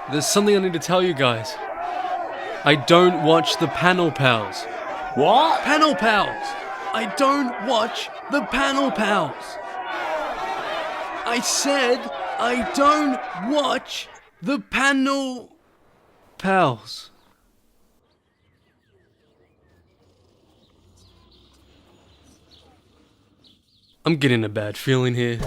There's something I need to tell you guys. I don't watch the Panel Pals. What? Panel Pals! I don't watch the Panel Pals! I said I don't watch the Panel Pals. I'm getting a bad feeling here.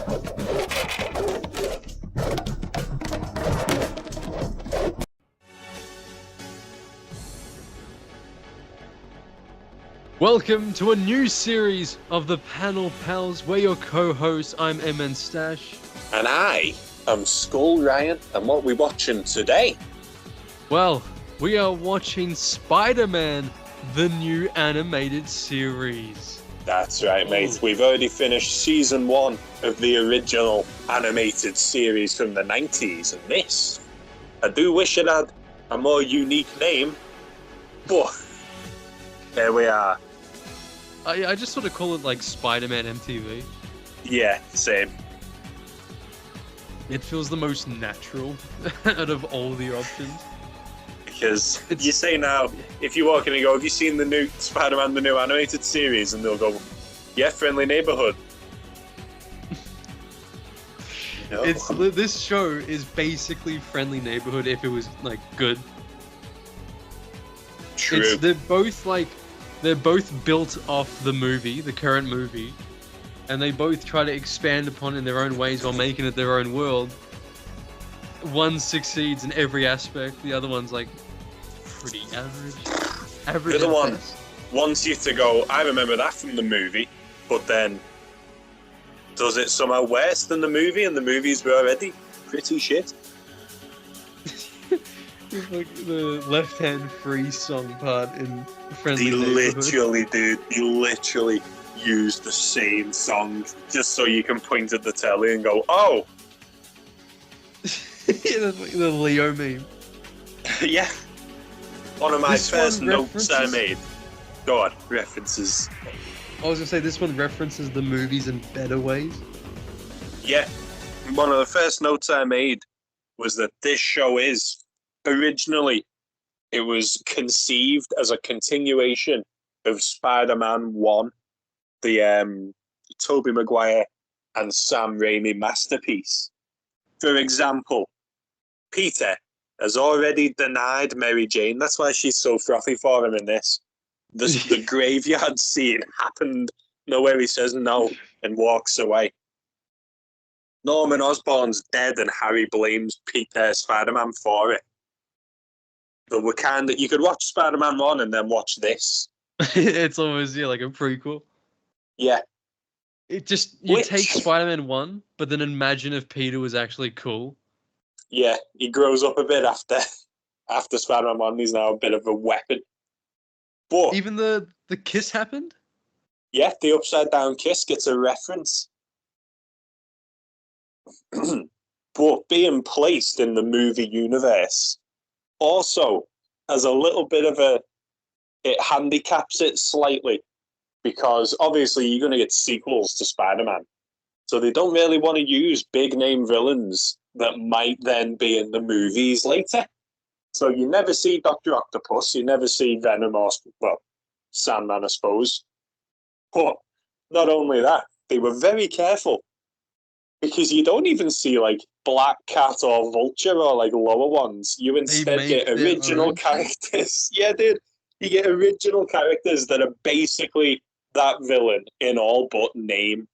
Welcome to a new series of the Panel Pals. We're your co-hosts. I'm MN Stash. And I am Skull Ryan, and what are we watching today? Well, we are watching Spider-Man, the new animated series. That's right, mate. We've already finished season 1 of the original animated series from the 90s, and this, I do wish it had a more unique name, but here we are. I just sort of call it like Spider-Man MTV. Yeah, same. It feels the most natural out of all the options. Because you say now, if you walk in and go, have you seen the new Spider-Man, the new animated series? And they'll go, yeah, Friendly Neighborhood. No. This show is basically Friendly Neighborhood if it was like good. True. They're both built off the movie, the current movie, and they both try to expand upon it in their own ways while making it their own world. One succeeds in every aspect, the other one's like pretty average. The other one wants you to go, I remember that from the movie, but then does it somehow worse than the movie, and the movies were already pretty shit. Like the left-hand free song part in Friendly Neighborhood. They literally use the same song just so you can point at the telly and go, oh! The Leo meme. Yeah. One of my first notes I made. Go on, references. I was gonna say, this one references the movies in better ways. Yeah. One of the first notes I made was that this show is, originally, it was conceived as a continuation of Spider-Man 1, the Tobey Maguire and Sam Raimi masterpiece. For example, Peter has already denied Mary Jane. That's why she's so frothy for him in this. The graveyard scene happened where he says no and walks away. Norman Osborn's dead and Harry blames Peter Spider-Man for it. But we're you could watch Spider-Man 1 and then watch this. It's almost like a prequel. Yeah. You take Spider-Man 1, but then imagine if Peter was actually cool. Yeah, he grows up a bit after Spider-Man 1. He's now a bit of a weapon. But even the kiss happened? Yeah, the upside down kiss gets a reference. But being placed in the movie universe also has a little bit of it handicaps it slightly, because obviously you're going to get sequels to Spider-Man. So they don't really want to use big name villains that might then be in the movies later. So you never see Dr. Octopus, you never see Venom or, Sandman, I suppose. But not only that, they were very careful, because you don't even see Black Cat or Vulture or lower ones. You instead get original characters. Yeah, dude. You get original characters that are basically that villain in all but name.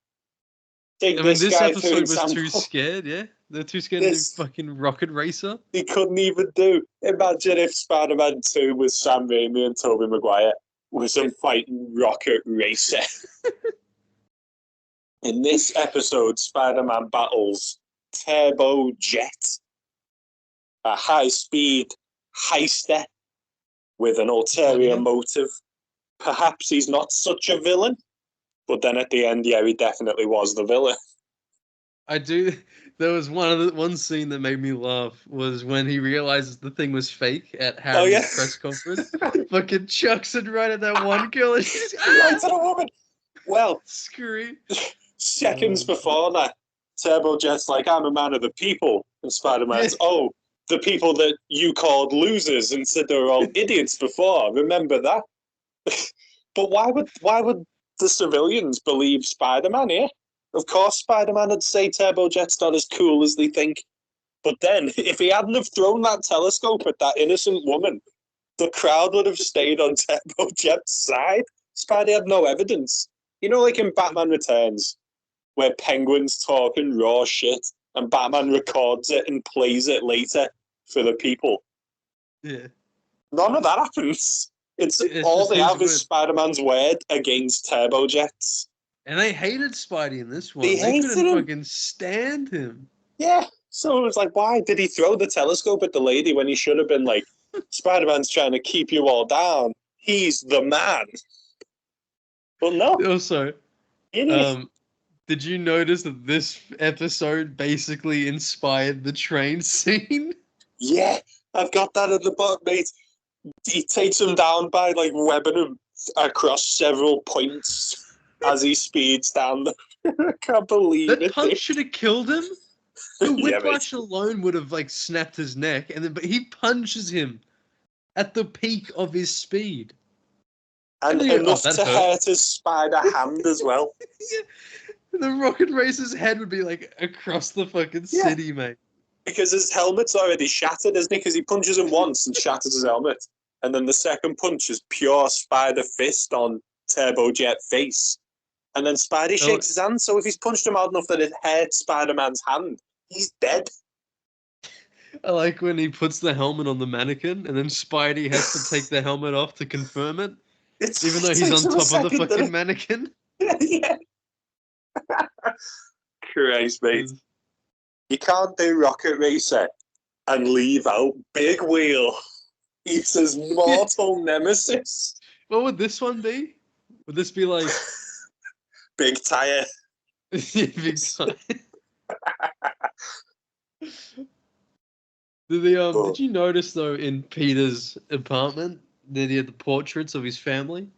This episode was too scared, yeah? They're too scared to do fucking Rocket Racer. They couldn't even do. Imagine if Spider-Man 2 with Sam Raimi and Tobey Maguire was him fighting Rocket Racer. In this episode, Spider-Man battles Turbo Jet, a high-speed heister with an ulterior motive. Perhaps he's not such a villain, but then at the end, yeah, he definitely was the villain. There was one scene that made me laugh, was when he realizes the thing was fake at Harry's press conference. Fucking chucks it right at that one girl, and she's right to the woman. Well, scream. Seconds before that, Turbo Jet's like, I'm a man of the people. And Spider-Man's, oh, the people that you called losers and said they were all idiots before. Remember that? But why would the civilians believe Spider-Man here? Of course Spider-Man would say Turbojet's not as cool as they think. But then, if he hadn't have thrown that telescope at that innocent woman, the crowd would have stayed on Turbojet's side. Spidey had no evidence. You know, like in Batman Returns, where Penguin's talking raw shit and Batman records it and plays it later for the people. Yeah. None of that happens. It's all they have is Spider-Man's word against Turbojets. And they hated Spidey in this one. They couldn't fucking stand him. Yeah. So it was like, why did he throw the telescope at the lady when he should have been like, Spider-Man's trying to keep you all down. He's the man. Well, no. Also, did you notice that this episode basically inspired the train scene? Yeah, I've got that at the bottom, mate. He takes him down by like webbing him across several points as he speeds down. I can't believe it. That punch should have killed him. The whiplash yeah, alone would have like snapped his neck, but he punches him at the peak of his speed. And enough to hurt his spider hand as well. Yeah. The rocket racer's head would be like across the fucking city, mate. Because his helmet's already shattered, isn't it? Because he punches him once and shatters his helmet. And then the second punch is pure spider fist on Turbojet face. And then Spidey shakes his hand, so if he's punched him hard enough that it hurts Spider-Man's hand, he's dead. I like when he puts the helmet on the mannequin and then Spidey has to take the helmet off to confirm it. Even though he's on top of the fucking mannequin. Yeah. Christ, mate. You can't do Rocket Racer and leave out Big Wheel. He's his mortal nemesis. What would this one be? Would this be like... Big Tire. Big Tire. Did you notice, though, in Peter's apartment, that he had the portraits of his family?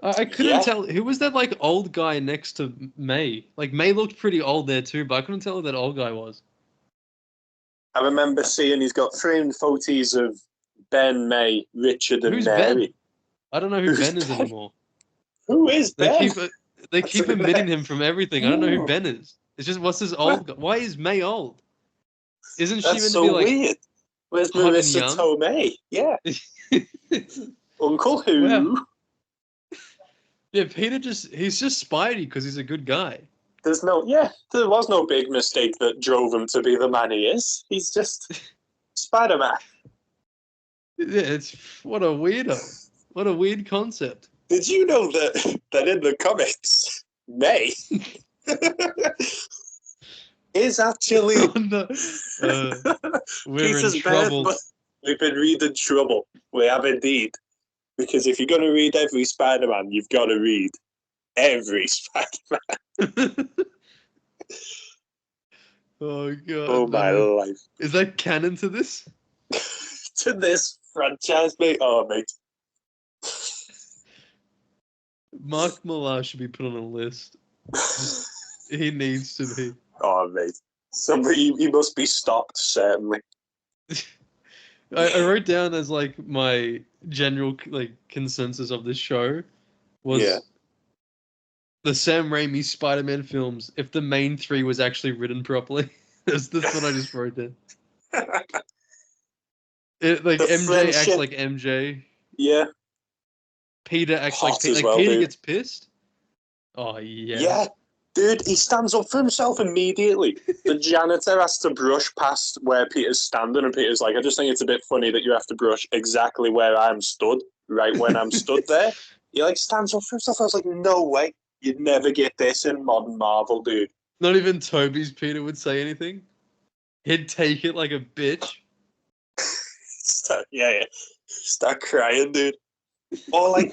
I couldn't tell. Who was that, like, old guy next to May? Like, May looked pretty old there, too, but I couldn't tell who that old guy was. I remember seeing he's got framed photos of Ben, May, Richard, and Mary. Ben? I don't know who Ben is anymore. Who is Ben? They keep omitting him from everything. I don't know who Ben is. It's just, what's this old guy? Why is May old? Isn't she meant to be, like... weird. Where's Marissa Tomei? Yeah. Uncle Who? Wow. Yeah, he's just Spidey because he's a good guy. There was no big mistake that drove him to be the man he is. He's just Spider-Man. Yeah, what a weirdo. What a weird concept. Did you know that in the comics, May is actually we're in trouble. We've been reading trouble. We have indeed. Because if you're going to read every Spider-Man, you've got to read every Spider-Man. Oh, God. Oh, my life. Is that canon to this? To this franchise, mate? Oh, mate. Mark Millar should be put on a list. He needs to be. Oh, mate. He must be stopped, certainly. I wrote down as like my general like consensus of this show was the Sam Raimi Spider-Man films. If the main three was actually written properly, that's what I just wrote down. MJ acts like MJ. Yeah. Peter acts like Peter. Well, Peter dude. gets pissed. Oh yeah. Yeah. Dude, he stands up for himself immediately. The janitor has to brush past where Peter's standing, and Peter's like, I just think it's a bit funny that you have to brush exactly where I'm stood, right when I'm stood there. He, like, stands up for himself. I was like, no way. You'd never get this in modern Marvel, dude. Not even Toby's Peter would say anything. He'd take it like a bitch. Start crying, dude. Or, like,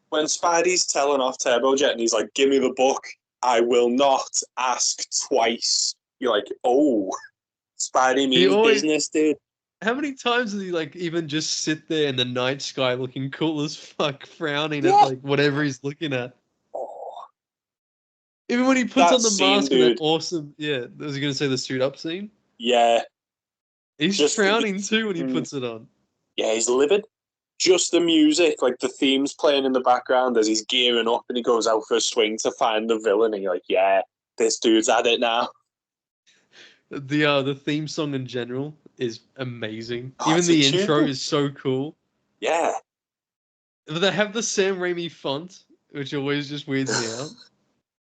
when Spidey's telling off Turbojet and he's like, give me the book. I will not ask twice. You're like, oh, Spidey means business, dude. How many times does he like even just sit there in the night sky looking cool as fuck, frowning at like whatever he's looking at? Oh. Even when he puts on the scene, mask, dude. that awesome, I was gonna say the suit up scene. Yeah, He's Just frowning too when he puts it on. Yeah, he's livid. Just the music, like the theme's playing in the background as he's gearing up and he goes out for a swing to find the villain. And you're like, yeah, this dude's at it now. The theme song in general is amazing. Oh, Even it's a the intro tune. is so cool. Yeah. But they have the Sam Raimi font, which always just weirds me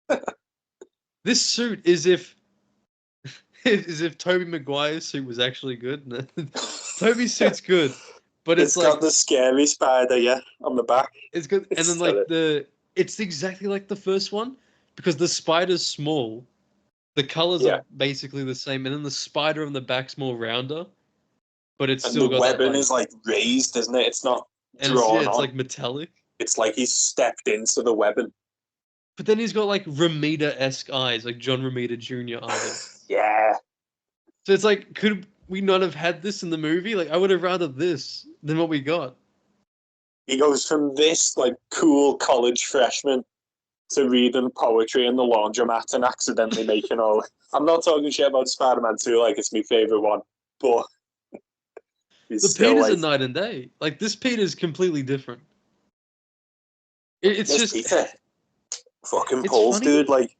out. This suit is if Tobey Maguire's suit was actually good. Toby's suit's good, but it's like got the scary spider, yeah, on the back. it's good, and then like it's exactly like the first one because the spider's small, the colors are basically the same, and then the spider on the back's more rounder, but it's still the got webbing that, is like raised, isn't it? It's not and drawn it's on. like metallic. It's like he's stepped into the webbing. But then he's got like Romita-esque eyes, like John Romita Jr. eyes. Yeah. So it's like, could we not have had this in the movie? Like, I would have rather this than what we got. He goes from this like cool college freshman to reading poetry in the laundromat and accidentally making all. I'm not talking shit about Spider-Man 2, like it's my favorite one, but the Peter's a night and day. Like this Peter's completely different. It's just Peter fucking pulls, dude. Like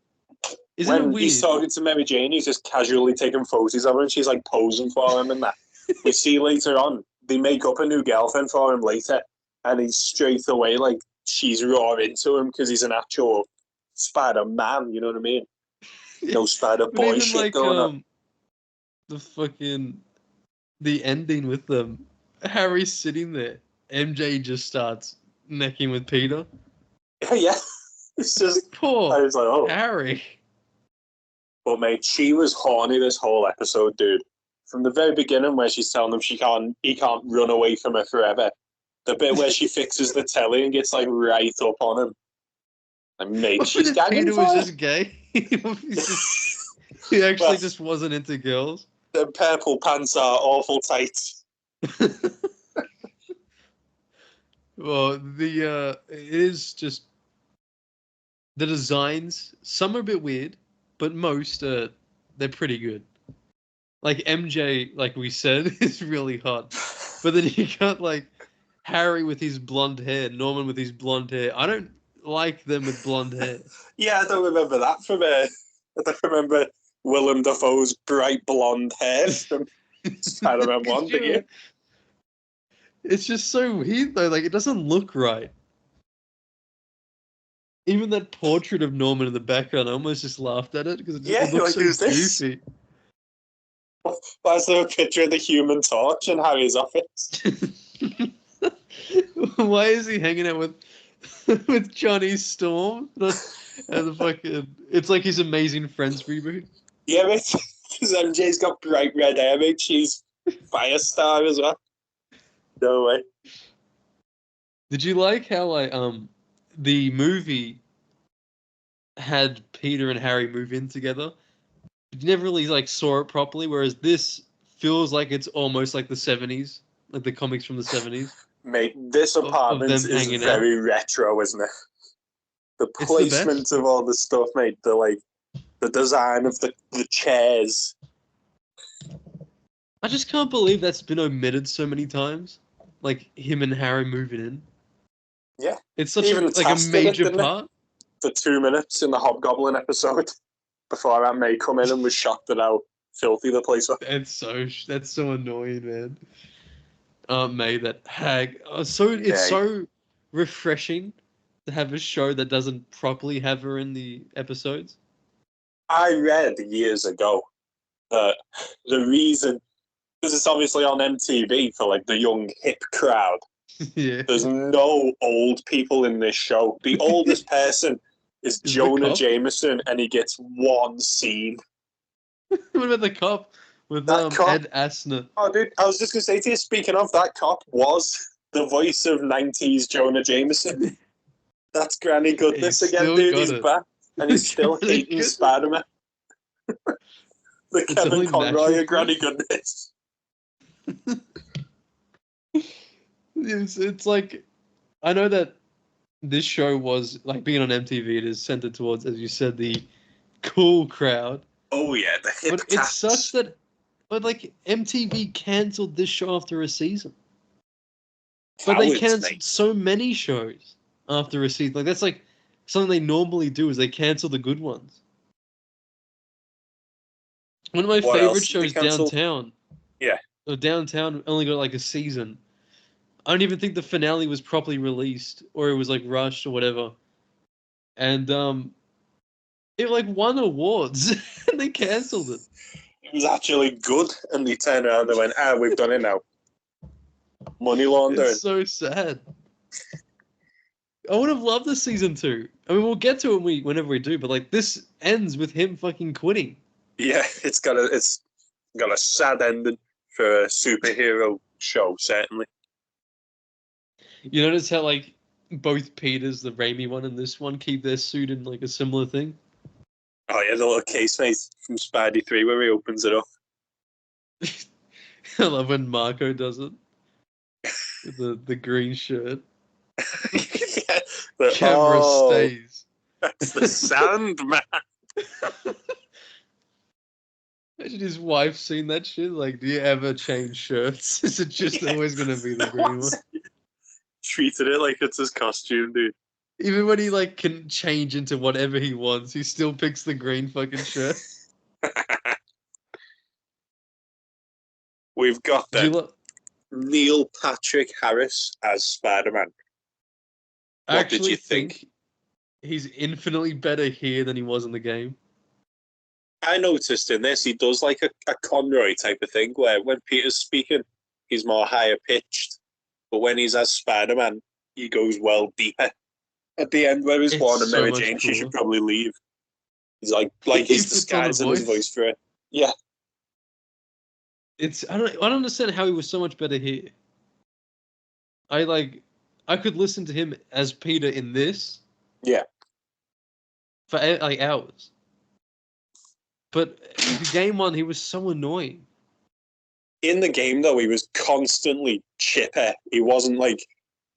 when he's talking to Mary Jane, he's just casually taking photos of her, and she's like posing for him and that. We see later on they make up a new girlfriend for him later, and he's straight away like she's raw into him because he's an actual Spider-Man. You know what I mean? No Spider-Boy shit like, going on. The ending with them, Harry's sitting there. MJ just starts necking with Peter. Yeah, it's just poor. I was like, oh, Harry. But mate, she was horny this whole episode, dude. From the very beginning, where she's telling him he can't run away from her forever. The bit where she fixes the telly and gets like right up on him. And mate, she's gagging. Peter was just gay. He actually just wasn't into girls. The purple pants are awful tight. Well, it is just the designs. Some are a bit weird, but most they're pretty good. Like MJ, like we said, is really hot, but then you got like Harry with his blonde hair, Norman with his blonde hair. I don't like them with blonde hair. Yeah, I don't remember that from I don't remember Willem Dafoe's bright blonde hair from Spider-Man 1, do you? It's just so weird though, like it doesn't look right. Even that portrait of Norman in the background, I almost just laughed at it because it looks so goofy. Why is there a picture of the Human Torch in Harry's office? Why is he hanging out with Johnny Storm? And the fucking, it's like his Amazing Friends reboot. Yeah, mate. Because MJ's got bright red hair, mate. She's Firestar as well. No way. Did you like how the movie had Peter and Harry move in together? But you never really like saw it properly, whereas this feels like it's almost like the 70s, like the comics from the 70s. Mate, this apartment is very retro, isn't it? The placement of all the stuff, mate. The design of the chairs. I just can't believe that's been omitted so many times. Like him and Harry moving in. Yeah. It's such a major part. For 2 minutes in the Hobgoblin episode before Aunt May come in and was shocked at how filthy the place was. That's so annoying, man. Aunt May, that hag. It's so refreshing to have a show that doesn't properly have her in the episodes. I read years ago that the reason, because it's obviously on MTV for like the young hip crowd. Yeah. There's no old people in this show. The oldest person is Jonah Jameson, and he gets one scene. What about the cop with Ed Asner? Oh, dude, I was just going to say to you, speaking of, that cop was the voice of 90s Jonah Jameson. That's Granny Goodness again, dude. He's back, and he's still hating Spider-Man. The Kevin Conroy of Granny Goodness. It's like, I know that this show was, like, being on MTV, it is centered towards, as you said, the cool crowd. Oh, yeah, the hip But it's such that But like MTV cancelled this show after a season. But they Cowards, cancelled mate. so many shows after a season. Like that's like something they normally do is they cancel the good ones. One of my What favorite else did they shows, cancel? Downtown. Yeah. Downtown only got like a season. I don't even think the finale was properly released, or it was like rushed or whatever. And it like won awards, and they cancelled it. It was actually good, and they turned around and went, we've done it now. Money laundering. It's so sad. I would have loved the season 2. I mean, we'll get to it whenever we do, but like this ends with him fucking quitting. Yeah, it's got a sad ending for a superhero show, certainly. You notice how like both Peters, the Raimi one and this one, keep their suit in like a similar thing? Oh yeah, the little casemate from Spidey 3 where he opens it up. I love when Marco does it. The green shirt. Yeah, Camera stays. That's the sound, man. Imagine his wife seen that shit. Like, do you ever change shirts? Is it just always gonna be the green one? Treated it like it's his costume, dude. Even when he like can change into whatever he wants, he still picks the green fucking shirt. We've got Do you then Neil Patrick Harris as Spider-Man. I What did actually you think? He's infinitely better here than he was in the game. I noticed in this he does like a Conroy type of thing where when Peter's speaking, he's more higher pitched, but when he's as Spider-Man, he goes well deeper. At the end, where he's It's warning so Mary much Jane, she should cooler. probably leave. He's like He he's puts on a disguising his voice for it. Yeah, I don't understand how he was so much better here. I could listen to him as Peter in this. Yeah. For like hours. But the game one, he was so annoying. In the game, though, he was constantly chipper. He wasn't like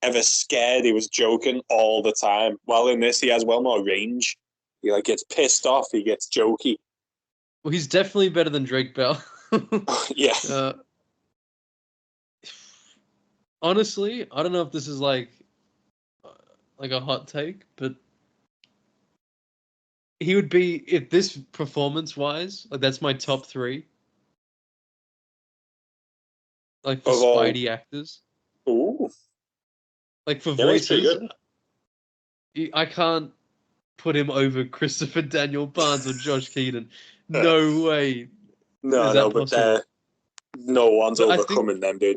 ever scared. He was joking all the time. While in this, he has well more range. He like gets pissed off. He gets jokey. Well, he's definitely better than Drake Bell. Yeah. Honestly, I don't know if this is like a hot take, but he would be, if this performance wise, like that's my top 3. Like for Of all, Spidey actors. ooh, Like for yeah, he's pretty voices, good. I can't put him over Christopher Daniel Barnes or Josh Keaton. No way. No, but no one's But overcoming them, dude.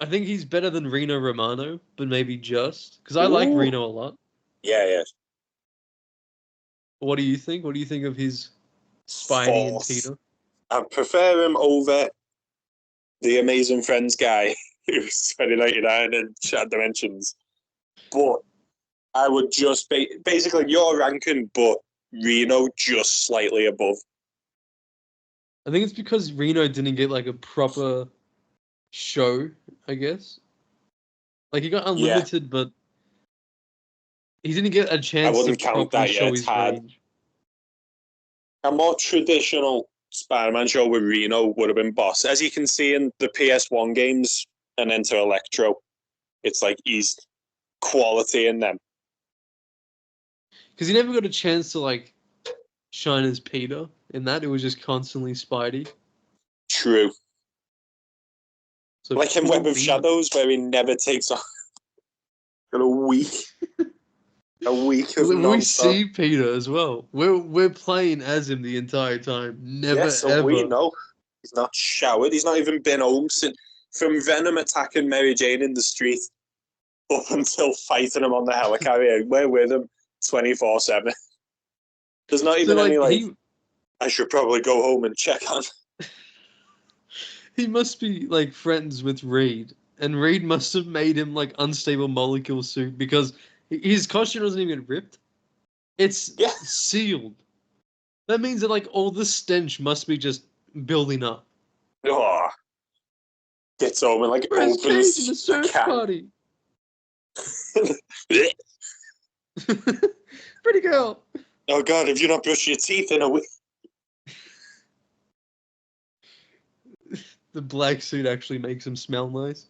I think he's better than Reno Romano, but maybe just because I like Ooh. Reno a lot. Yeah. What do you think? What do you think of his Spidey and Peter? I prefer him over the Amazing Friends guy who's 2099 and Shattered Dimensions. But I would just basically your ranking, but Reno just slightly above. I think it's because Reno didn't get like a proper show, I guess. Like he got unlimited, but he didn't get a chance to properly show his range. A more traditional Spider-Man show with Reno would have been boss. As you can see in the PS1 games and Enter Electro, it's like he's quality in them. Because he never got a chance to like shine as Peter in that. It was just constantly Spidey. True. So like in Web of Shadows, where he never takes off. Got a week of we see Peter as well. We're playing as him the entire time. Never ever. We know he's not showered. He's not even been home since from Venom attacking Mary Jane in the street up until fighting him on the helicarrier. We're with him 24/7. There's not even any I should probably go home and check on. He must be like friends with Reed, and Reed must have made him like unstable molecule suit because his costume doesn't even get ripped. It's sealed. That means that like all the stench must be just building up. Oh, gets home and like opens the search party. Pretty girl. Oh God, have you not brushed your teeth in a week? the black suit actually makes him smell nice.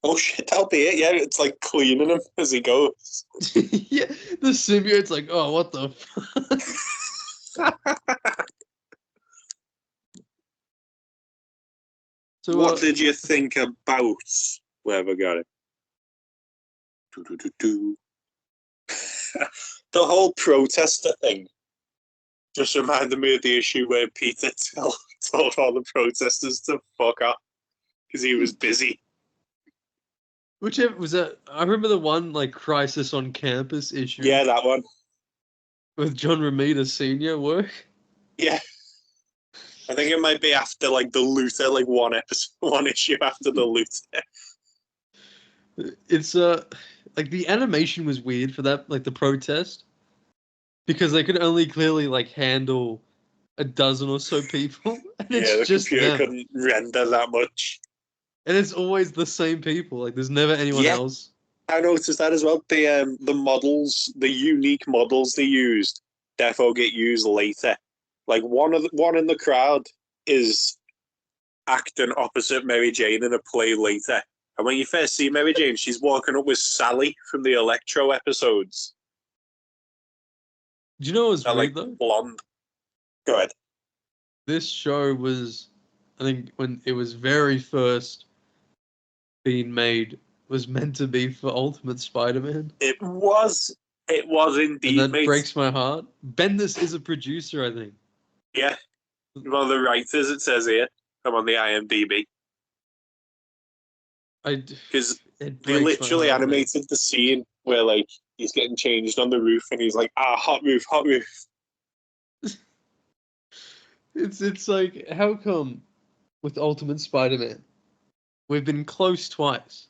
Oh shit, that'll be it. Yeah, it's like cleaning him as he goes. Yeah, the symbiote's like, oh, what the fuck? So, what did you think about where we got it? The whole protester thing just reminded me of the issue where Peter told all the protesters to fuck off because he was busy. Whichever was that? I remember the one like Crisis on Campus issue. Yeah, that one. With John Romita Senior work. Yeah, I think it might be after like the Luther, like one issue after the Luther. It's like the animation was weird for that, like the protest, because they could only clearly like handle a dozen or so people, and it's the just computer them. couldn't render that much. And it's always the same people. Like there's never anyone else. I noticed that as well. The models, the unique models they used, defo get used later. Like one in the crowd is acting opposite Mary Jane in a play later. And when you first see Mary Jane, she's walking up with Sally from the Electro episodes. Do you know what's weird like, though? Blonde. Go ahead. This show was, I think, when it was very first being made, was meant to be for Ultimate Spider-Man. It was indeed. And that mate. breaks my heart. Bendis is a producer, I think. Yeah. One of the writers, it says here. I'm on the IMDb. Because they literally animated the scene where like he's getting changed on the roof and he's like, hot roof. It's like, how come with Ultimate Spider-Man we've been close twice,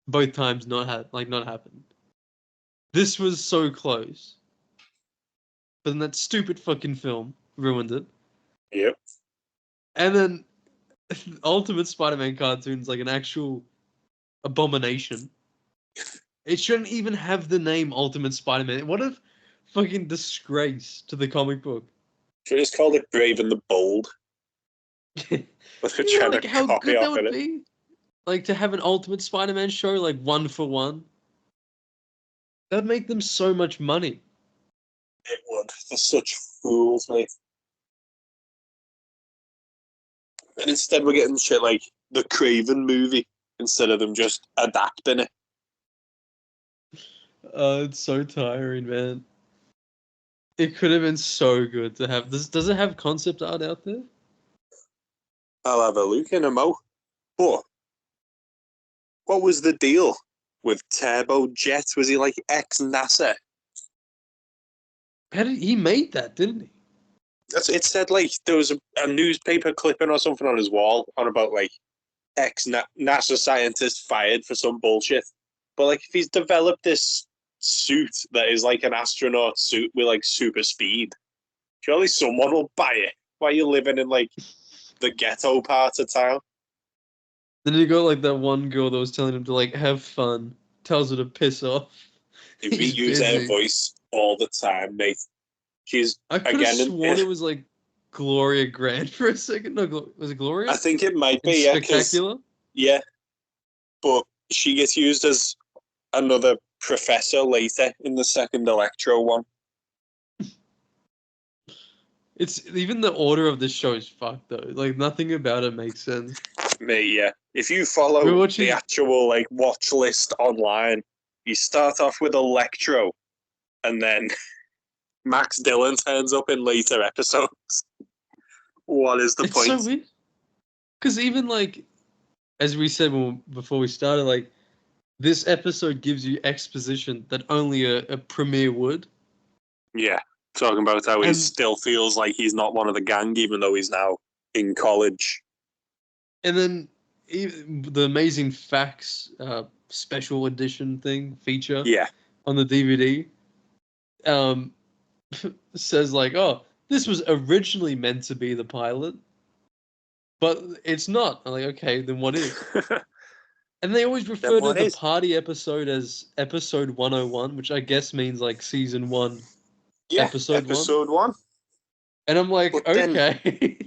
both times not happened. This was so close, but then that stupid fucking film ruined it. Yep. And then Ultimate Spider-Man cartoon's like an actual abomination. It shouldn't even have the name Ultimate Spider-Man. What a fucking disgrace to the comic book. Should just called it Brave and the Bold. Like how good that would be. Like to have an Ultimate Spider-Man show, like 1-for-1. That'd make them so much money. It would. They're such fools, mate. And instead we're getting shit like the Craven movie instead of them just adapting it. It's so tiring, man. It could have been so good to have this. Does it have concept art out there? I'll have a look in a mo. But what was the deal with Turbo Jet? Was he like ex-NASA? He made that, didn't he? It said like there was a newspaper clipping or something on his wall on about like ex-NASA scientist fired for some bullshit. But like if he's developed this suit that is like an astronaut suit with like super speed, surely someone will buy it. Why are you living in like the ghetto part of town? Then you got like that one girl that was telling him to like have fun, tells her to piss off. If we use her voice all the time, mate. I could have sworn it was like Gloria Grant for a second. No, was it Gloria? I think it might be, yeah. Spectacular? Yeah. But she gets used as another professor later in the second Electro one. It's even the order of this show is fucked though. Like nothing about it makes sense. Mate, yeah. If you follow the actual like watch list online, you start off with Electro, and then Max Dillon turns up in later episodes. What is the point? It's so weird. Because even like, as we said before we started, like this episode gives you exposition that only a premiere would. Yeah, talking about how he still feels like he's not one of the gang, even though he's now in college. And then the Amazing Facts special edition feature on the DVD says like, oh, this was originally meant to be the pilot, but it's not. I'm like, okay, then what is? And they always refer to the party episode as episode 101, which I guess means like season 1, episode 1. Episode 1. And I'm like, okay.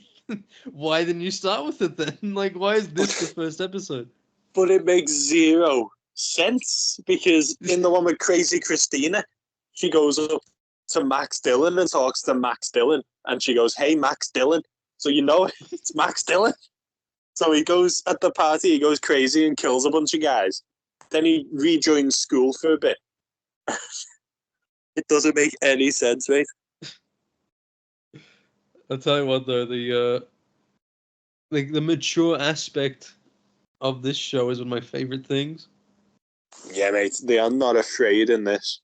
Why didn't you start with it then? Like, why is this the first episode? But it makes zero sense because in the one with Crazy Christina, she goes up to Max Dillon and talks to Max Dillon, and she goes, "Hey, Max Dillon." So you know it's Max Dillon. So he goes at the party, he goes crazy and kills a bunch of guys. Then he rejoins school for a bit. It doesn't make any sense, mate. I'll tell you what though, the mature aspect of this show is one of my favorite things. Yeah, mate, they are not afraid in this.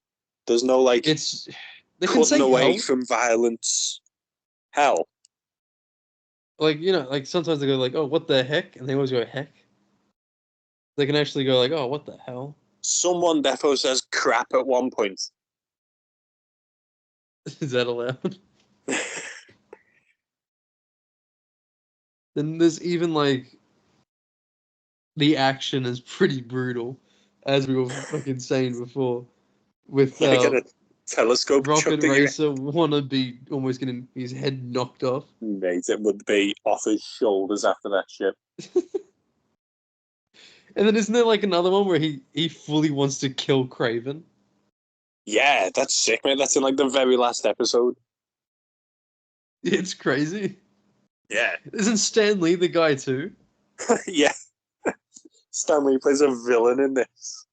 There's no like They can cutting say away hell. from violence. Hell. Like, you know, like sometimes they go like, "Oh, what the heck?" and they always go heck. They can actually go like, "Oh, what the hell?" Someone defo says crap at one point. Is that allowed? Then there's even like the action is pretty brutal, as we were fucking saying before, with Yeah, get a telescope Rocket chucked at you. Racer wannabe almost getting his head knocked off. Mate, it would be off his shoulders after that shit. And then isn't there like another one where he fully wants to kill Craven? Yeah, that's sick, mate. That's in like the very last episode. It's crazy. Yeah. Isn't Stan Lee the guy too? Yeah. Stanley plays a villain in this.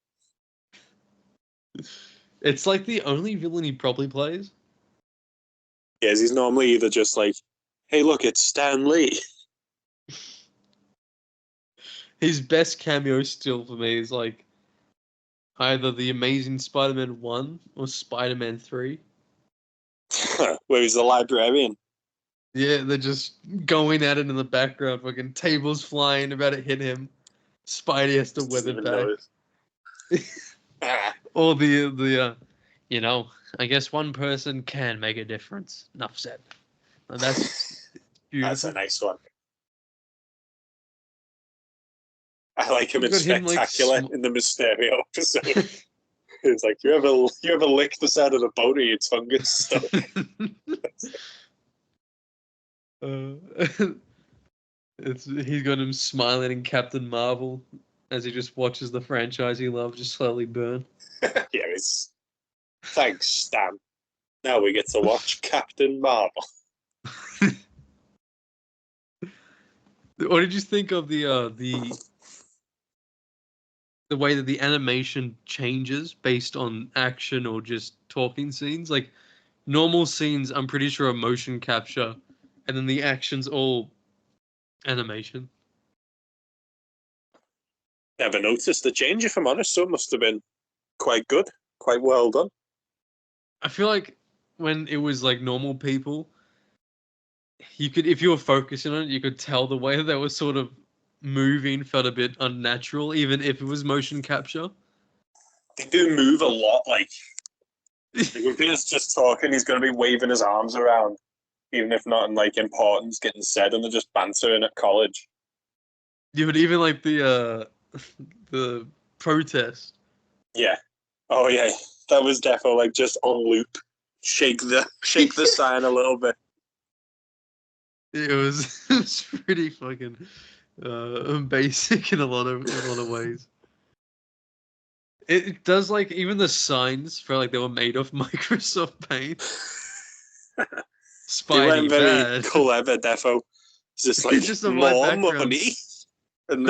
It's like the only villain he probably plays. Yes, he's normally either just like, hey, look, it's Stan Lee. His best cameo still for me is like either the Amazing Spider-Man 1 or Spider-Man 3. Where he's the librarian. Yeah, they're just going at it in the background, fucking tables flying, about to hit him. Spidey has to weather back. Or you know, I guess one person can make a difference. Enough said. And that's beautiful. That's a nice one. I like him You've in got him, like, Spectacular in the Mysterio episode. It's like, you ever lick the side of the boat or your tongue gets stuck? He's got him smiling in Captain Marvel as he just watches the franchise he loves just slowly burn. Yeah, it's thanks, Stan. Now we get to watch Captain Marvel. What did you think of the way that the animation changes based on action or just talking scenes? Like normal scenes, I'm pretty sure are motion capture, and then the action's all animation. Never noticed the change, if I'm honest, so it must have been quite good, quite well done. I feel like when it was like normal people, you could, if you were focusing on it, you could tell the way that they were sort of moving felt a bit unnatural, even if it was motion capture. They do move a lot, like if he's just talking, he's going to be waving his arms around, even if not in like importance getting said, and they're just bantering at college. Yeah, but even like the protest. Yeah. Oh yeah, that was defo like just on loop. Shake the sign a little bit. It was pretty fucking basic in a lot of ways. It does, like, even the signs felt like they were made of Microsoft Paint. They weren't Spidey very bad. clever, defo. It's just like Just a white more background. money, and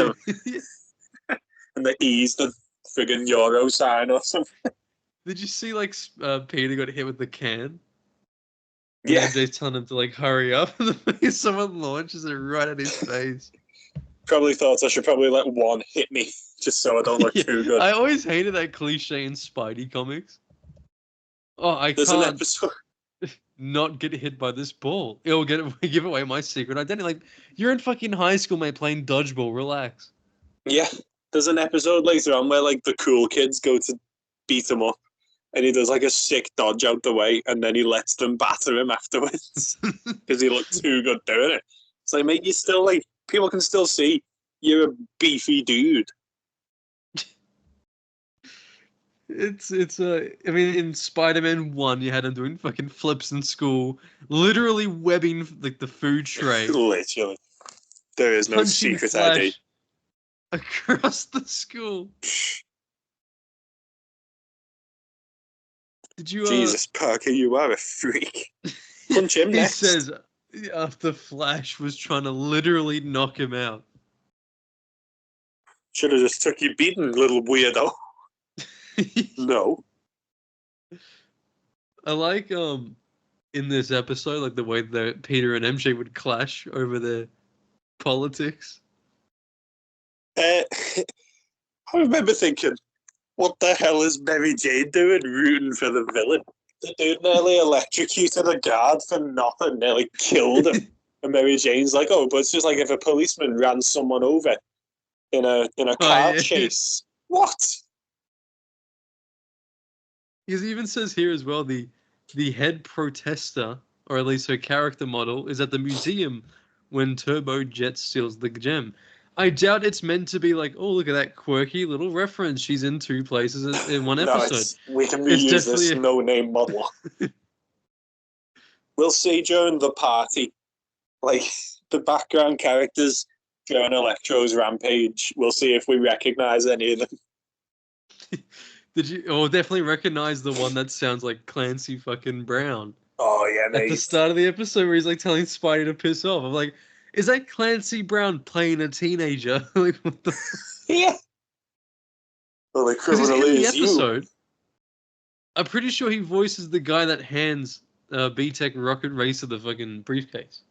the E's the friggin' Euro sign or something. Did you see like Peter got hit with the can? And Yeah, MJ's telling him to like hurry up, and someone launches it right at his face. probably thought I should probably let one hit me just so I don't look too good. I always hated that cliche in Spidey comics. Oh, There's an episode. Not get hit by this ball. It'll give away my secret identity. Like, you're in fucking high school, mate, playing dodgeball. Relax. Yeah, there's an episode later on where like the cool kids go to beat him up, and he does like a sick dodge out the way, and then he lets them batter him afterwards because he looked too good doing it. It's like, mate, you still like people can still see you're a beefy dude. I mean, in Spider-Man 1, you had him doing fucking flips in school, literally webbing like the food tray, Literally. There is no punching secret ID. Flash across the school. Did you Jesus, Parker, you are a freak. Punch him he next. says after Flash was trying to literally knock him out. Should have just took your beating, little weirdo. No. I like in this episode, like the way that Peter and MJ would clash over their politics. I remember thinking, what the hell is Mary Jane doing rooting for the villain? The dude nearly electrocuted a guard for nothing, nearly killed him. And Mary Jane's like, oh, but it's just like if a policeman ran someone over in a car chase. What? Because he even says here as well, the head protester, or at least her character model, is at the museum when Turbo Jet steals the gem. I doubt it's meant to be like, oh, look at that quirky little reference. She's in two places in one episode. We can reuse this no-name model. We'll see during the party, like the background characters during Electro's rampage. We'll see if we recognize any of them. Did you? Oh, definitely recognize the one that sounds like Clancy fucking Brown. Oh yeah, mate. At the start of the episode where he's like telling Spidey to piss off. I'm like, is that Clancy Brown playing a teenager? Like, what the? Yeah. Well, the criminal is episode, I'm pretty sure he voices the guy that hands B-Tech Rocket Racer the fucking briefcase.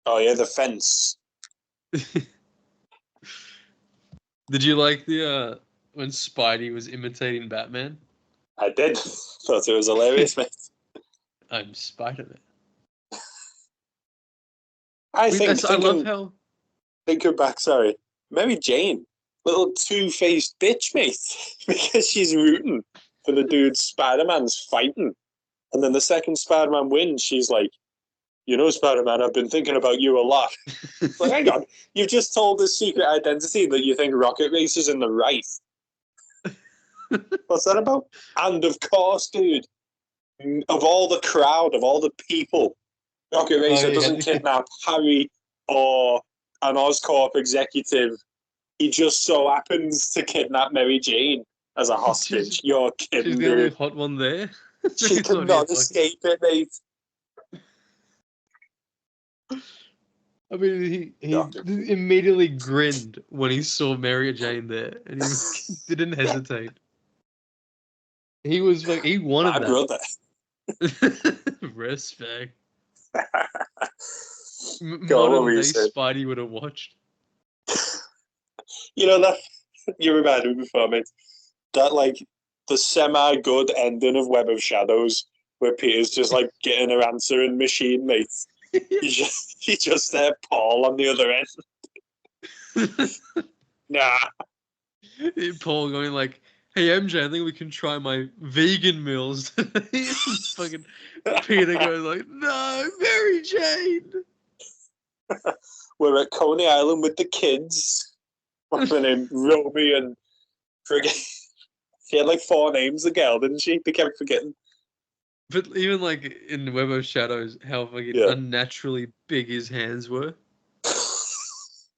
Oh yeah, the fence. Did you like the when Spidey was imitating Batman? I did. Thought it was hilarious, mate. I'm Spider-Man. I love how... Thinking back, sorry. Mary Jane, little two-faced bitch, mate. Because she's rooting for the dude Spider-Man's fighting. And then the second Spider-Man wins, she's like, you know, Spider-Man, I've been thinking about you a lot. Like, hang on, you've just told this secret identity that you think Rocket Racer's in the right. What's that about? And of course, dude, of all the crowd, of all the people, Rocket Racer doesn't kidnap Harry or an Oscorp executive. He just so happens to kidnap Mary Jane as a hostage. You're kidding, she's the only hot one there. She cannot escape it, mate. I mean, he immediately grinned when he saw Mary Jane there, and he didn't hesitate. He was like, he wanted my that. Brother. Respect. Go on, Spidey would have watched. You know that you reminded me before, mate. That like the semi-good ending of Web of Shadows, where Peter's just like getting her answering machine, mate. He just there, Paul on the other end. Nah. Paul going like, hey MJ, I think we can try my vegan meals. Fucking Peter goes like, no, Mary Jane. We're at Coney Island with the kids. What's her name? Roby and forget. She had like 4 names, the girl, didn't she? They kept forgetting. But even like in Web of Shadows, how fucking unnaturally big his hands were.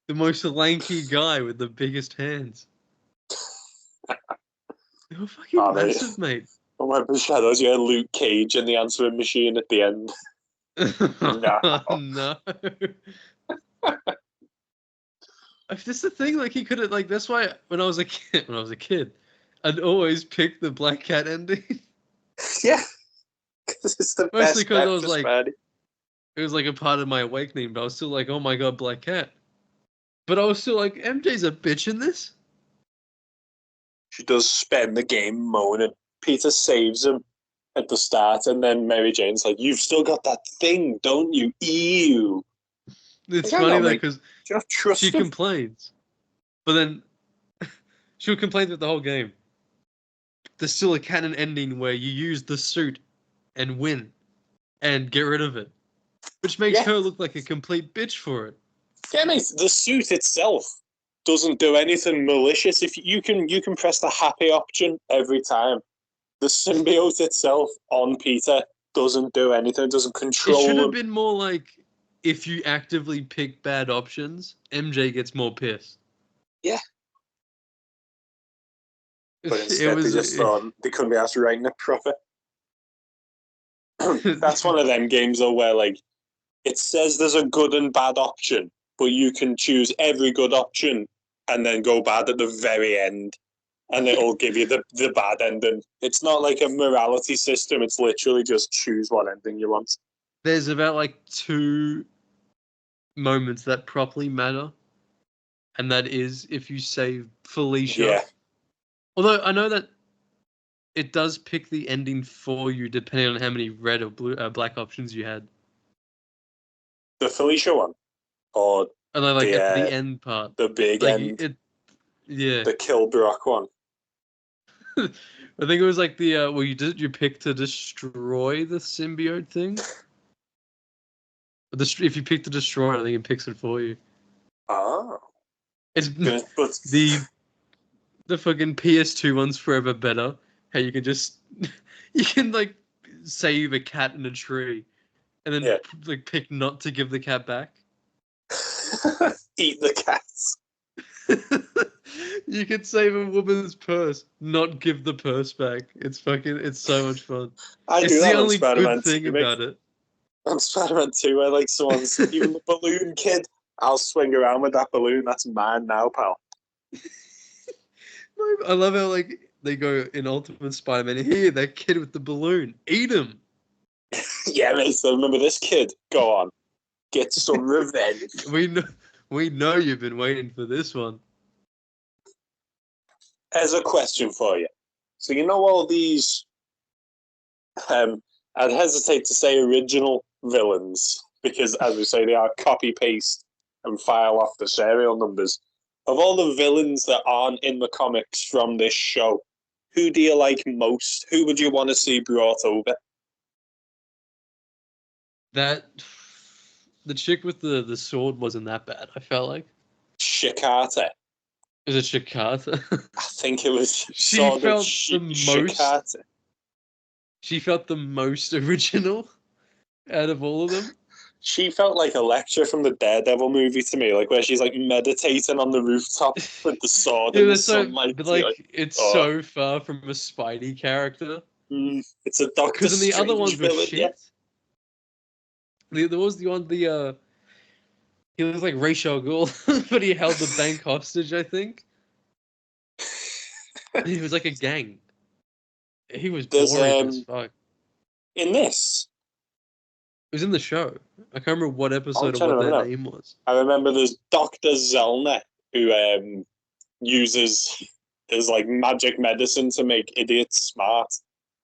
The most lanky guy with the biggest hands. They were fucking massive, mate. On Web of Shadows, you had Luke Cage and the answering machine at the end. No. That's the thing. Like he could have. Like that's why when I was a kid, I'd always pick the Black Cat ending. Yeah. It's the mostly because I was like, it was like a part of my awakening, but I was still like, oh my god, Black Cat. But I was still like, MJ's a bitch in this. She does spend the game moaning. Peter saves him at the start, and then Mary Jane's like, you've still got that thing, don't you? Ew. It's funny though, because she complains. But then she'll complain throughout the whole game. There's still a canon ending where you use the suit and win and get rid of it. Which makes her look like a complete bitch for it. Yeah, mate, the suit itself doesn't do anything malicious. If you can press the happy option every time. The symbiote itself on Peter doesn't do anything. It doesn't control It should have him. been more like if you actively pick bad options, MJ gets more pissed. Yeah. But It instead, was, they just thought they couldn't be asked writing it proper. That's one of them games, though, where like it says there's a good and bad option, but you can choose every good option and then go bad at the very end, and it'll give you the bad ending. It's not like a morality system. It's literally just choose what ending you want. There's about like 2 moments that properly matter, and that is if you save Felicia. Yeah. Although I know that it does pick the ending for you depending on how many red or blue, black options you had. The Felicia one, or And then, like at the end part, the big like end, yeah, the kill Brock one. I think it was like the well, you pick to destroy the symbiote thing. If you pick to destroy it, I think it picks it for you. Oh, It's but the fucking PS2 one's forever better. How you can just you can like save a cat in a tree, and then like pick not to give the cat back. Eat the cats. You can save a woman's purse, not give the purse back. It's so much fun. It's the only good thing about it. On Spider-Man 2, where like someone's even the balloon kid, I'll swing around with that balloon. That's mine now, pal. I love how like they go in Ultimate Spider-Man. Here, that kid with the balloon, eat him. Yeah, mate. So remember this kid? Go on, get some revenge. We know you've been waiting for this one. As a question for you, so you know all these, I'd hesitate to say original villains because, as we say, they are copy paste and file off the serial numbers. Of all the villains that aren't in the comics from this show, who do you like most? Who would you want to see brought over? The chick with the sword wasn't that bad. I felt like. Shikata. Is it Shikata? I think it was. She felt the most. Shikata. She felt the most original out of all of them. She felt like Elektra from the Daredevil movie to me, like where she's like meditating on the rooftop with the sword and the sunlight. But like, it's so far from a Spidey character. It's a Doctor Because the other ones were villain, shit. Yeah. There was the one he was like Ra's al Ghul, but he held the bank hostage. I think he was like a gang. He was boring as fuck. In this. It was in the show. I can't remember what episode or what their name was. I remember there's Dr. Zellner who uses his like magic medicine to make idiots smart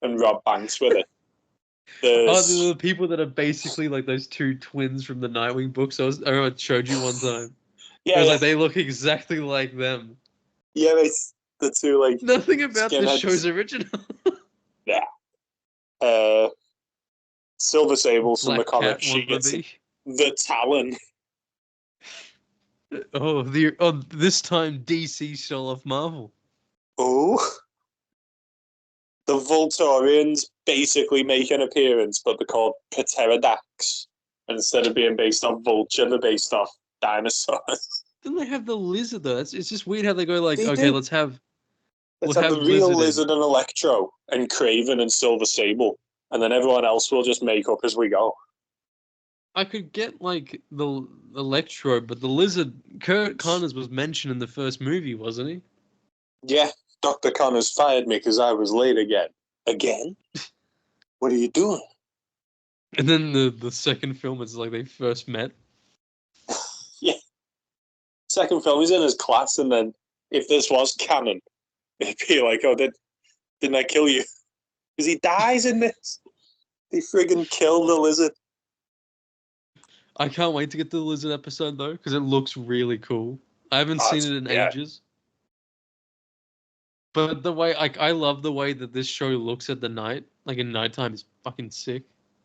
and rob banks with it. The people that are basically like those 2 twins from the Nightwing books. I showed you one time. Yeah, it was like they look exactly like them. Yeah, it's the 2 like. Nothing about this show's original. Yeah. Silver Sable's from the comic. She gets the Talon. This time DC stole off Marvel. Oh. The Volturians basically make an appearance, but they're called Pterodactyls. Instead of being based on vulture, they're based off dinosaurs. Then they have the lizard though. It's just weird how they go like, let's have the real lizard and Electro and Kraven and Silver Sable. And then everyone else will just make up as we go. I could get like the Electro, but the lizard, Kurt Connors was mentioned in the first movie, wasn't he? Yeah, Dr. Connors fired me because I was late again. Again? What are you doing? And then the second film is like they first met. Yeah. Second film, he's in his class, and then if this was canon, it'd be like, oh, didn't I kill you? Because he dies in this. They friggin' kill the lizard. I can't wait to get to the lizard episode though, because it looks really cool. I haven't seen it in ages. But the way I love the way that this show looks at the night, like in nighttime, is fucking sick.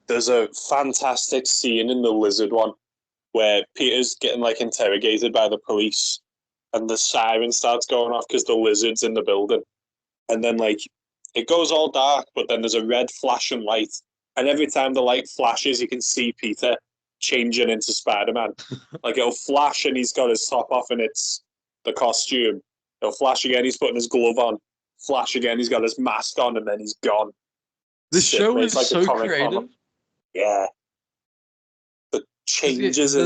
There's a fantastic scene in the lizard one where Peter's getting like interrogated by the police, and the siren starts going off because the lizard's in the building. And then, like, it goes all dark, but then there's a red flashing light. And every time the light flashes, you can see Peter changing into Spider-Man. Like, it'll flash and he's got his top off and it's the costume. It'll flash again, he's putting his glove on. Flash again, he's got his mask on, and then he's gone. The show is like so creative. Comic. Yeah. The changes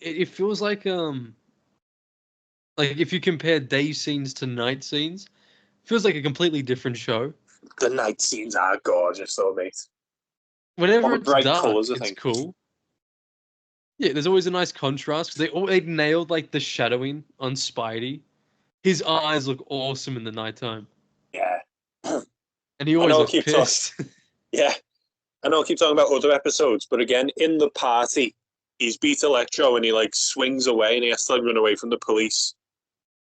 it feels like if you compare day scenes to night scenes, it feels like a completely different show. The night scenes are gorgeous, though, mate. Whenever it's bright dark, colours, I it's think. cool. Yeah, there's always a nice contrast because they nailed like the shadowing on Spidey. His eyes look awesome in the nighttime. Yeah. And he always looks pissed. Yeah. I know I keep talking about other episodes, but again, in the party, he's beat Electro and he like swings away and he has to like run away from the police.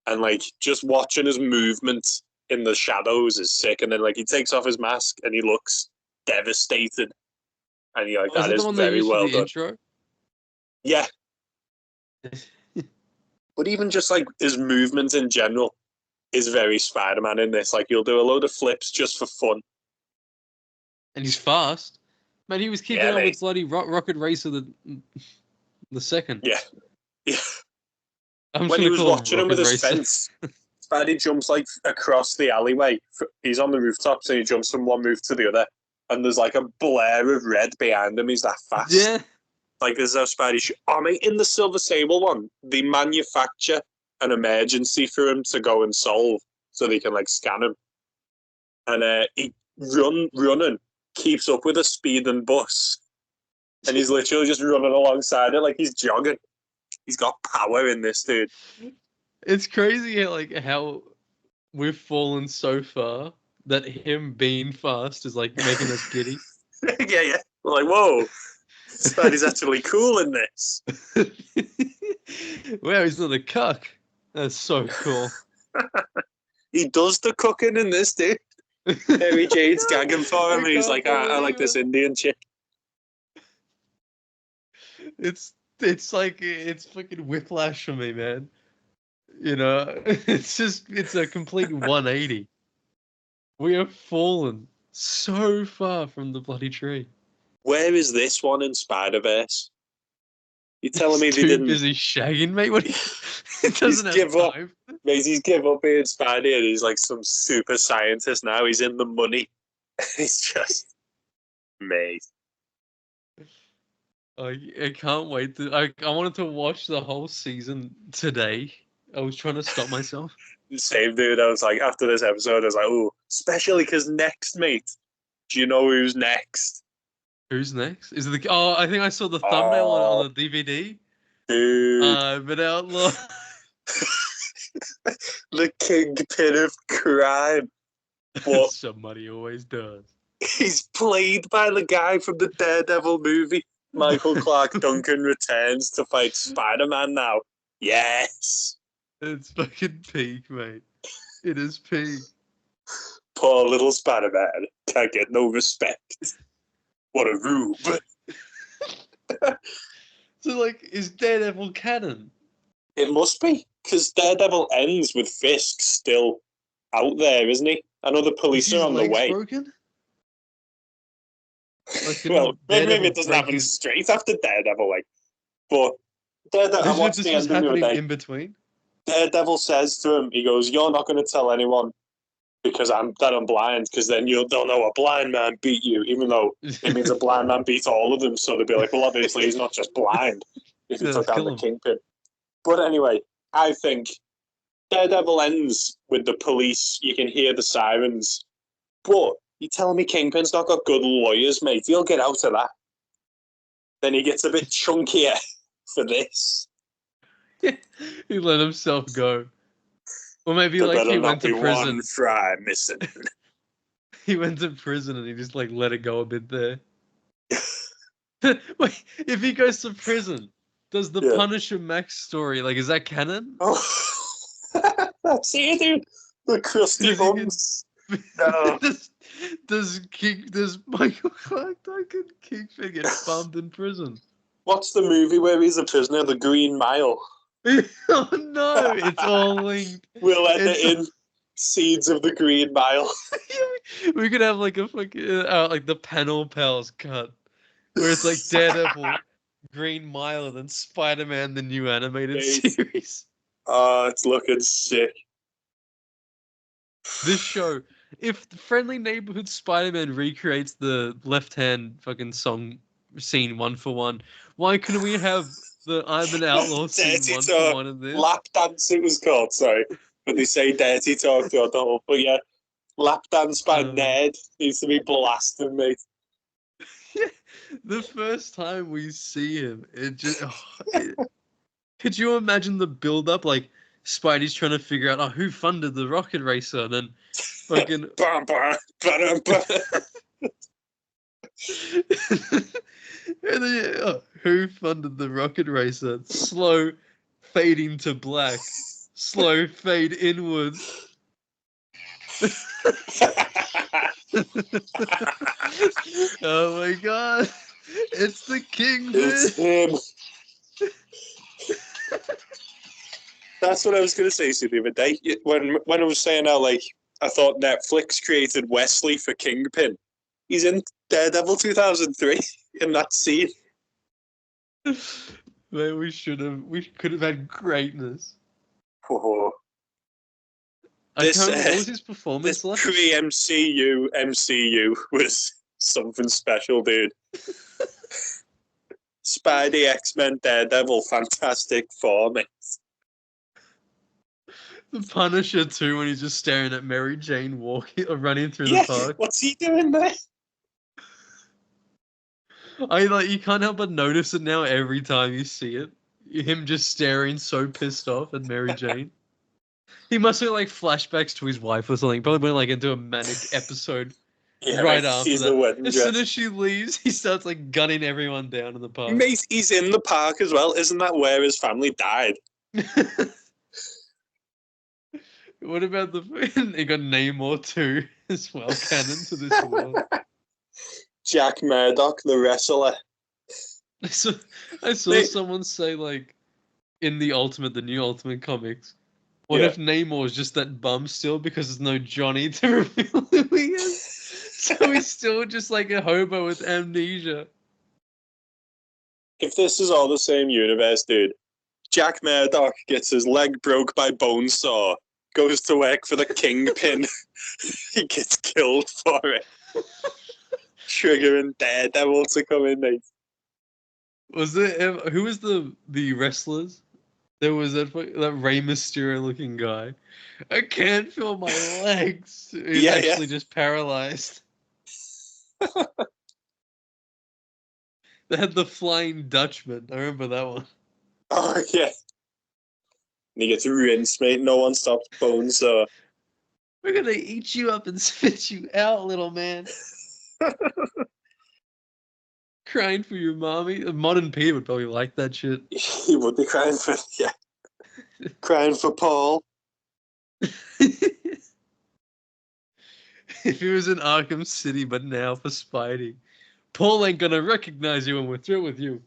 And like just watching his movement in the shadows is sick. And then like he takes off his mask and he looks devastated. And you're like, that is very well done. Intro? Yeah. But even just like his movement in general is very Spider-Man in this. Like he'll do a load of flips just for fun. And he's fast. Man, he was keeping up with bloody Rocket Racer the second. Yeah. Yeah. When he was watching him with his fence, Spidey jumps like across the alleyway. He's on the rooftop, so he jumps from one roof to the other. And there's like a blare of red behind him. He's that fast. Yeah. Like there's no Spidey. Mate, in the Silver Sable one, they manufacture an emergency for him to go and solve, so they can like scan him. And he running keeps up with a speeding bus, and he's literally just running alongside it like he's jogging. He's got power in this, dude. It's crazy how we've fallen so far that him being fast is like making us giddy. Yeah. We're like, whoa, Spidey's actually cool in this. Wow, he's not a cuck. That's so cool. He does the cooking in this, dude. Mary Jane's gagging for him, and he's like, I like this Indian chick. It's fucking whiplash for me, man. You know, it's a complete 180. We have fallen so far from the bloody tree. Where is this one in Spider-Verse? You're telling me they didn't... Too busy shagging, mate? What? It doesn't have give up. time. Mate, he's give up being Spidey and he's like some super scientist now. He's in the money. He's just... Mate. I can't wait. I wanted to watch the whole season today. I was trying to stop myself. Same, dude. I was like, after this episode, I was like, oh, especially because next, mate. Do you know who's next? Who's next? Is it I think I saw the thumbnail on the DVD. Dude. I'm an outlaw. The kingpin of crime. But somebody always does. He's played by the guy from the Daredevil movie. Michael Clark Duncan returns to fight Spider-Man now. Yes. It's fucking peak, mate. It is peak. Poor little Spider-Man can't get no respect. What a rube. So, like, is Daredevil canon? It must be, because Daredevil ends with Fisk still out there, isn't he? I know the police are on the way. Broken? Like, well, maybe it doesn't happen straight after Daredevil, like. But Daredevil, what's the end of the day? In between? Daredevil says to him, he goes, "You're not going to tell anyone because I'm blind, because then they'll know a blind man beat you, even though it means a blind man beat all of them." So they'll be like, well, obviously he's not just blind if he took down the Kingpin. But anyway, I think Daredevil ends with the police. You can hear the sirens. But you telling me Kingpin's not got good lawyers, mate? He'll get out of that. Then he gets a bit chunkier for this. He let himself go. Or maybe like he went to prison. One fry missing. He went to prison and he just like let it go a bit there. Wait, if he goes to prison, does the Punisher Max story, like, is that canon? Oh, that's it, dude. The crusty bums. No. Does Michael Clark Duncan Kingpin get bummed in prison? What's the movie where he's a prisoner? The Green Mile. Oh no, it's all linked. We'll edit It's in Seeds of the Green Mile. we could have like a fucking like the panel pals cut where it's like Daredevil, Green Mile, and then Spider-Man, the new animated Nice. series. Oh, it's looking sick. This show, if the Friendly Neighborhood Spider-Man recreates the left-hand fucking song scene one for one, why couldn't we have the I'm an Outlaw scene Dirty one for Talk. one in this? Lap dance it was called, sorry. But they say Dirty Talk throughout the whole. But yeah, Lap Dance by Ned needs to be blasted, mate. The first time we see him, could you imagine the build-up? Like, Spidey's trying to figure out, who funded the rocket racer, and then fucking... And then, who funded the rocket racer? Slow fading to black. Slow fade inwards. Oh my god. It's the Kingpin. It's him. That's what I was going to say to you the other day. When I was saying how, like, I thought Netflix created Wesley for Kingpin. He's in Daredevil 2003 in that scene. Man, we could have had greatness. Oh. What was his performance like? Pre-MCU was something special, dude. Spidey, X-Men, Daredevil, Fantastic Four, mate. The Punisher too, when he's just staring at Mary Jane walking or running through the park. What's he doing there? You can't help but notice it now every time you see it. Him just staring so pissed off at Mary Jane. He must have like flashbacks to his wife or something. Probably went like into a manic episode right after that. As soon as she leaves, he starts like gunning everyone down in the park. Mate, he's in the park as well. Isn't that where his family died? What about they got Namor too as well, canon to this world. Jack Murdock, the wrestler. I saw someone say, like, in the new Ultimate comics, what if Namor is just that bum still because there's no Johnny to reveal who he is? So he's still just like a hobo with amnesia. If this is all the same universe, dude, Jack Murdock gets his leg broke by Bonesaw, goes to work for the Kingpin, he gets killed for it. Triggering Daredevil to come in, mate. Was there who was the wrestlers? There was that Rey Mysterio looking guy. I can't feel my legs. He's actually just paralyzed. They had the Flying Dutchman. I remember that one. Oh yeah. And he gets rinsed, mate. No one stops Bonesaw. We're gonna eat you up and spit you out, little man. Crying for your mommy. Modern Peter would probably like that shit. He would be crying for crying for Paul. If he was in Arkham City, but now for Spidey, Paul ain't gonna recognize you when we're through with you.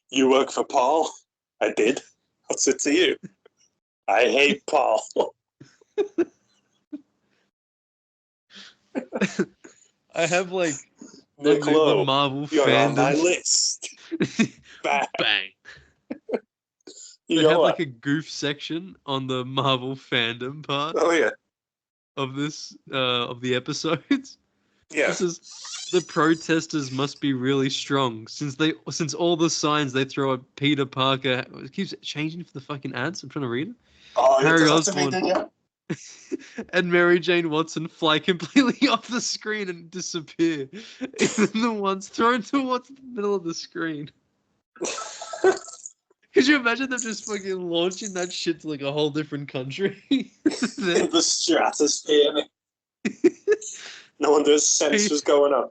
You work for Paul? I did. What's it to you? I hate Paul. I have like the Marvel you're fandom. On my list. Bang. Bang. They have like a goof section on the Marvel fandom part. Oh yeah. Of this of the episodes. Yeah. This is the protesters must be really strong since all the signs they throw at Peter Parker it keeps changing for the fucking ads. I'm trying to read it. Oh, Harry Osborn and Mary Jane Watson fly completely off the screen and disappear. Even the ones thrown towards the middle of the screen. Could you imagine them just fucking launching that shit to like a whole different country? In the stratosphere. No wonder his sense was going on.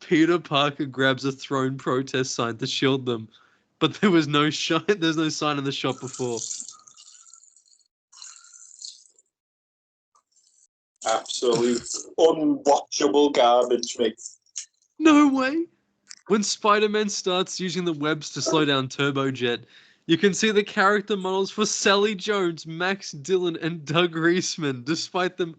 Peter Parker grabs a thrown protest sign to shield them, but there's no sign in the shop before. Absolute unwatchable garbage, mate. No way. When Spider-Man starts using the webs to slow down Turbojet, You can see the character models for Sally Jones, Max Dillon, and Doug Reisman, despite them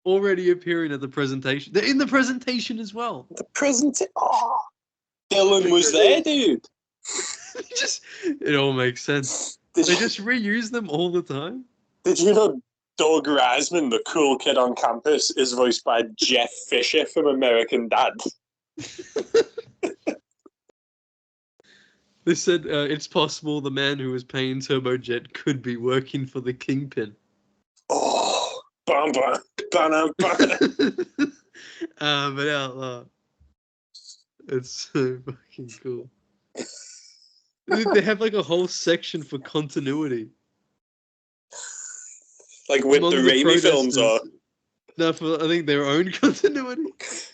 already appearing at the presentation. They're in the presentation as well. The presentation. Oh, Dylan was there, dude. It all makes sense. They just reuse them all the time. Did you know Doug Reisman, the cool kid on campus, is voiced by Jeff Fisher from American Dad? They said it's possible the man who was paying Turbojet could be working for the Kingpin. Oh, bam, bam, bam, bam. But it's so fucking cool. They have like a whole section for continuity. Like with Among the Raimi films, or no, for I think their own continuity.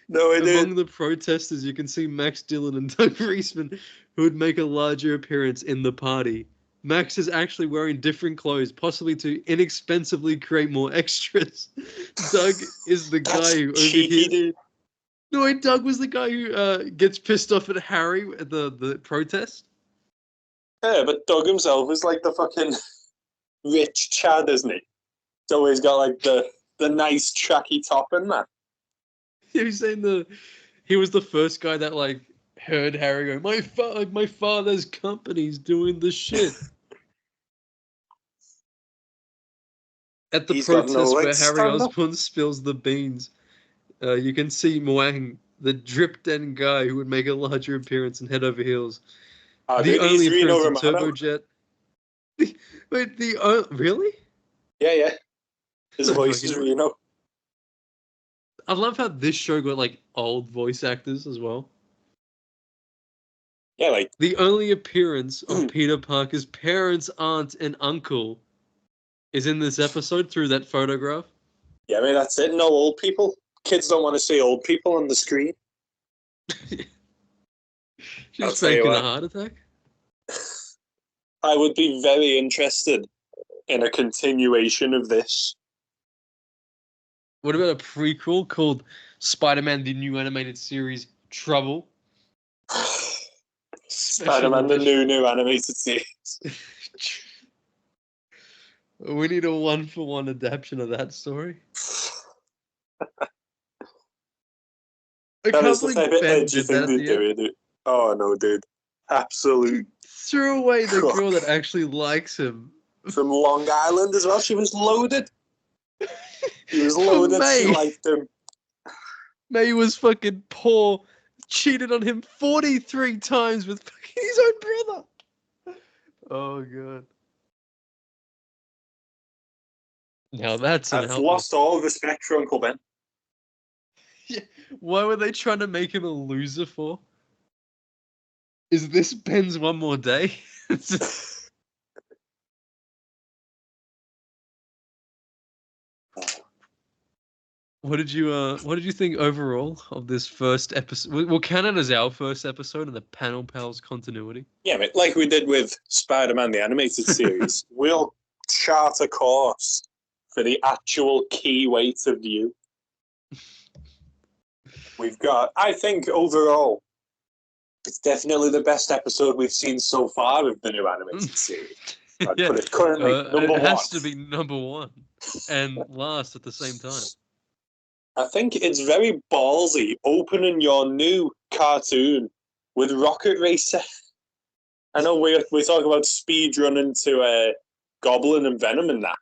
No, it Among the protesters, you can see Max Dillon and Doug Reisman, who would make a larger appearance in the party. Max is actually wearing different clothes, possibly to inexpensively create more extras. Doug is the guy who cheeky, overhears. dude. No, wait, Doug was the guy who gets pissed off at Harry at the protest. Yeah, but Doug himself is like the fucking rich Chad, isn't he? He's always got like the nice tracky top in that. He was saying he was the first guy that like heard Harry go, my father's company's doing the shit. At the protest where Harry Osborn spills the beans, you can see Moang, the drip den guy who would make a larger appearance in Head Over Heels. The only appearance of Turbojet. Really? Yeah. His voice is Reno. I love how this show got like old voice actors as well. Yeah, like the only appearance of Peter Parker's parents, aunt, and uncle is in this episode through that photograph. Yeah, I mean that's it. No old people. Kids don't want to see old people on the screen. She's faking a heart attack. I would be very interested in a continuation of this. What about a prequel called Spider-Man: The New Animated Series Trouble? Spider-Man: The New Animated Series. We need a 1-for-1 adaptation of that story. That is the type of edgy thing to do, dude. Oh no, dude. Absolute. Threw away the girl that actually likes him. From Long Island as well. She was loaded. He was loaded. She liked him. May was fucking poor. Cheated on him 43 times with fucking his own brother. Oh god. Now that's I've lost all respect for Uncle Ben. Yeah. Why were they trying to make him a loser for? Is this Ben's one more day? What did you think overall of this first episode? We'll count it as our first episode in the Panel Pals continuity. Yeah, but like we did with Spider-Man the Animated Series, we'll chart a course for the actual key weight of view. We've got, I think overall, it's definitely the best episode we've seen so far of the new animated series. I'd put it currently number one. It has to be number one and last at the same time. I think it's very ballsy opening your new cartoon with Rocket Racer. I know we talk about speed running to Goblin and Venom and that,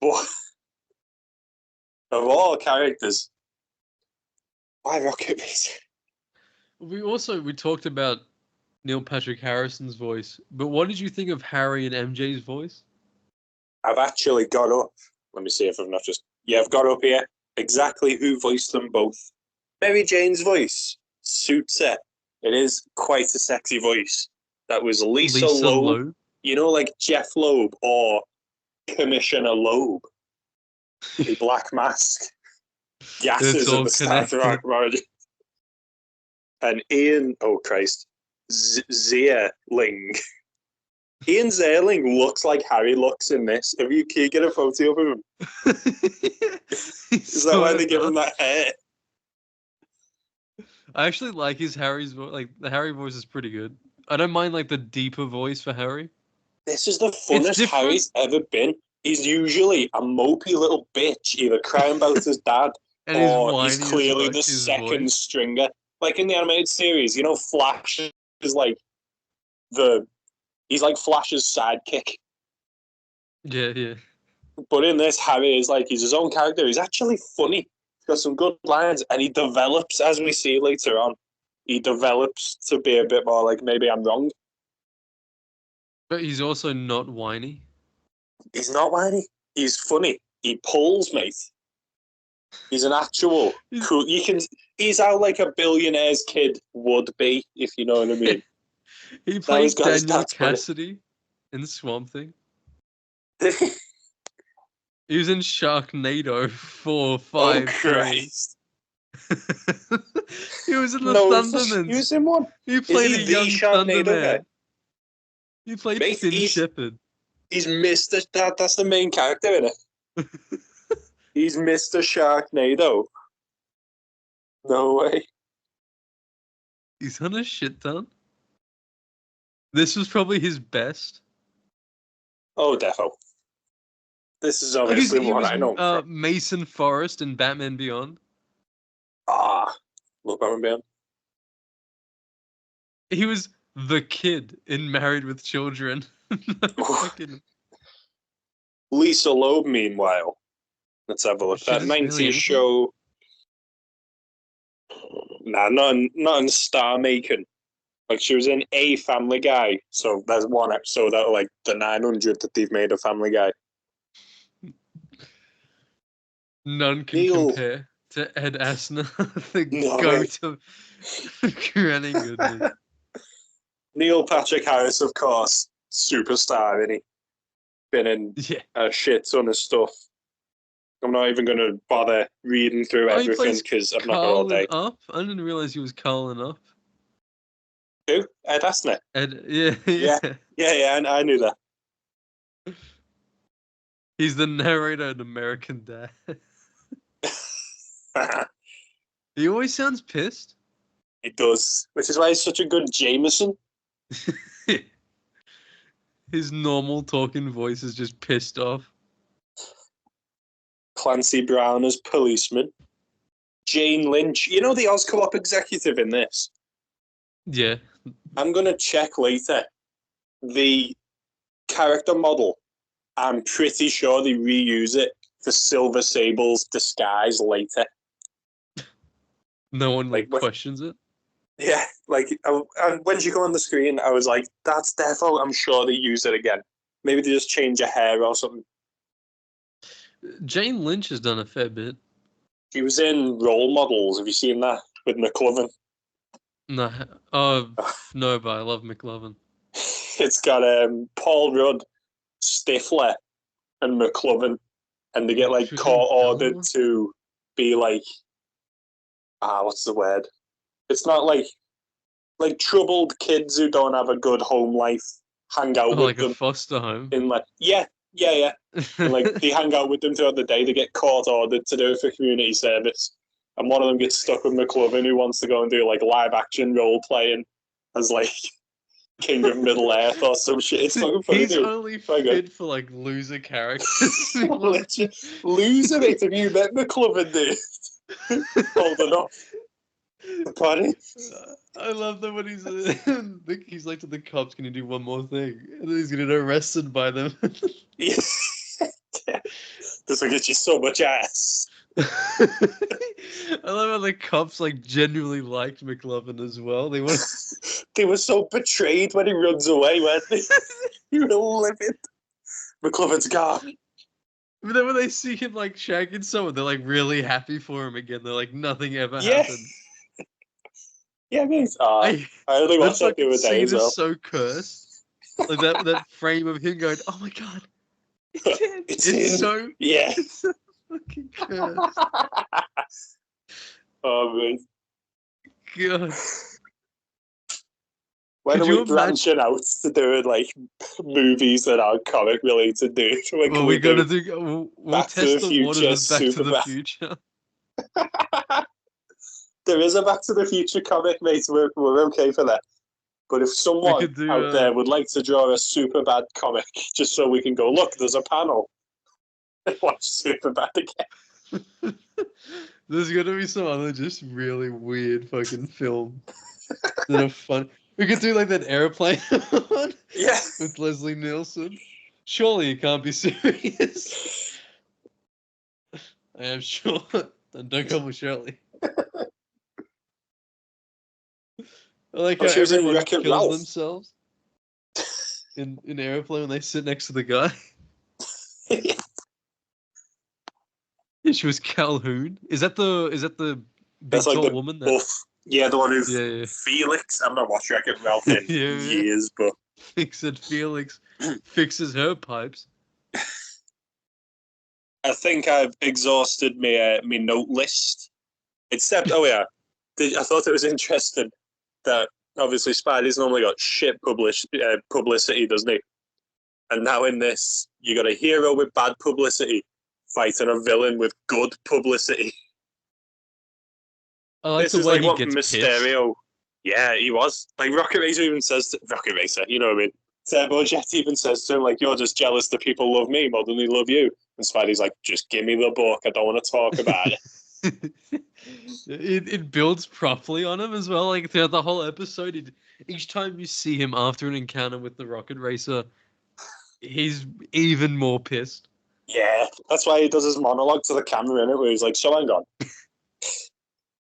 but of all characters, why Rocket Racer? We talked about Neil Patrick Harrison's voice, but what did you think of Harry and MJ's voice? I've actually got up. Let me see if I've not just... Yeah, I've got up here. Exactly who voiced them both. Mary Jane's voice suits her. It is quite a sexy voice. That was Lisa Loeb. You know, like Jeff Loeb or Commissioner Loeb. The Black Mask. Gases at the start of Arkham Origins. And Ian, oh Christ, Zierling. Ian Zierling looks like Harry looks in this. If you can get a photo of him. Is that why they give him that hair? I actually like his Harry's voice. Like, the Harry voice is pretty good. I don't mind, like, the deeper voice for Harry. this is the funnest Harry's ever been. He's usually a mopey little bitch, either crying about his dad And or he's he's clearly the second stringer. Like in the animated series, you know, Flash is like he's like Flash's sidekick. Yeah, yeah. But in this, Harry is like, he's his own character. He's actually funny. He's got some good lines, and he develops, as we see later on, he develops to be a bit more like, maybe I'm wrong. But he's also not whiny. He's not whiny. He's funny. He pulls, mate. He's an actual cool. He's how like a billionaire's kid would be, if you know what I mean. He played Daniel Cassidy in Swamp Thing. He was in Sharknado 4, 5, 3. He was in the Thundermans. He was in one. He played a young Thunderman. He played Finn Shepard. He's Mr. That's the main character in it. He's Mr. Sharknado. No way. He's done a shit ton. This was probably his best. Oh, defo. This is obviously what I know. Mason Forrest in Batman Beyond. Love Batman Beyond. He was the kid in Married with Children. Lisa Loeb, meanwhile. Let's have a look. That 90s really show. Nah, not in Star Making. Like, she was in a Family Guy. So there's one episode out of like the 900 that they've made of Family Guy. None can compare to Ed Asner, the goat of granny goodness. Neil Patrick Harris, of course, superstar, isn't he? Been in a shit ton of stuff. I'm not even going to bother reading through everything because I've not got all day. Up? I didn't realize he was Carl and Up. Who? Ed Asner? Yeah, I knew that. He's the narrator in American Dad. He always sounds pissed. He does, which is why he's such a good Jameson. His normal talking voice is just pissed off. Clancy Brown as policeman. Jane Lynch. You know the Oscorp executive in this? Yeah. I'm going to check later. The character model, I'm pretty sure they reuse it for Silver Sable's disguise later. No one questions it? Yeah, and when she come on the screen, I was like, that's defo. I'm sure they use it again. Maybe they just change her hair or something. Jane Lynch has done a fair bit. She was in Role Models. Have you seen that with McLovin? No. No, but I love McLovin. It's got Paul Rudd, Stifler, and McLovin, and they get court ordered to be what's the word? It's not like troubled kids who don't have a good home life hang out with them. Like a foster home. In yeah. And, they hang out with them throughout the day. They get court ordered to do it for community service, and one of them gets stuck with McLovin, who wants to go and do live action role playing as King of Middle Earth or some shit. It's fucking funny. He's only fit for loser characters. Loser, mate. Have you met McLovin, dude? Holding up. Pardon? I love that when he's like to the cops, can you do one more thing? And then he's gonna get arrested by them. Yeah. This will get you so much ass. I love how the cops genuinely liked McLovin as well. They were so betrayed when he runs away, weren't they? You were livid. McLovin's gone. But then when they see him shagging someone, they're really happy for him again. They're nothing ever happened. Yeah, mate. I only watched that the other day as well. Is so cursed. That frame of him going, oh my god. It's so it's so fucking cursed. Oh man. God. When are we branching out to doing movies that are comic related, dude? Well, we're gonna do. We'll test the waters of Back to the Future. There is a Back to the Future comic, mate. We're okay for that. But if someone could do, out there would like to draw a super bad comic, just so we can go, look, there's a panel, and watch super bad again. There's gonna be some other just really weird fucking film that are fun. We could do like that airplane one Yeah. with Leslie Nielsen. Surely you can't be serious. I am sure. And don't come with Shirley. I like how she was in everyone Wreck-It kills Ralph. themselves in airplane when they sit next to the guy. Yeah, she was Calhoun. Is that the big That's like tall the woman? buff. Yeah, the one who Yeah. Felix. I've not watched Wreck-It Ralph in years, but Except Felix fixes her pipes. I think I've exhausted my note list. Except, I thought it was interesting that obviously Spidey's normally got shit publicity, doesn't he? And now in this, you got a hero with bad publicity fighting a villain with good publicity. I like This the is way like he what gets Mysterio. Yeah, he was. Like Rocket Racer even says Rocket Racer, you know what I mean? Turbo Jet even says to him, like, you're just jealous that people love me more than they love you. And Spidey's like, just give me the book. I don't want to talk about it. It builds properly on him as well. Like throughout the whole episode, each time you see him after an encounter with the Rocket Racer, he's even more pissed. Yeah, that's why he does his monologue to the camera in it, where he's like, so hang on.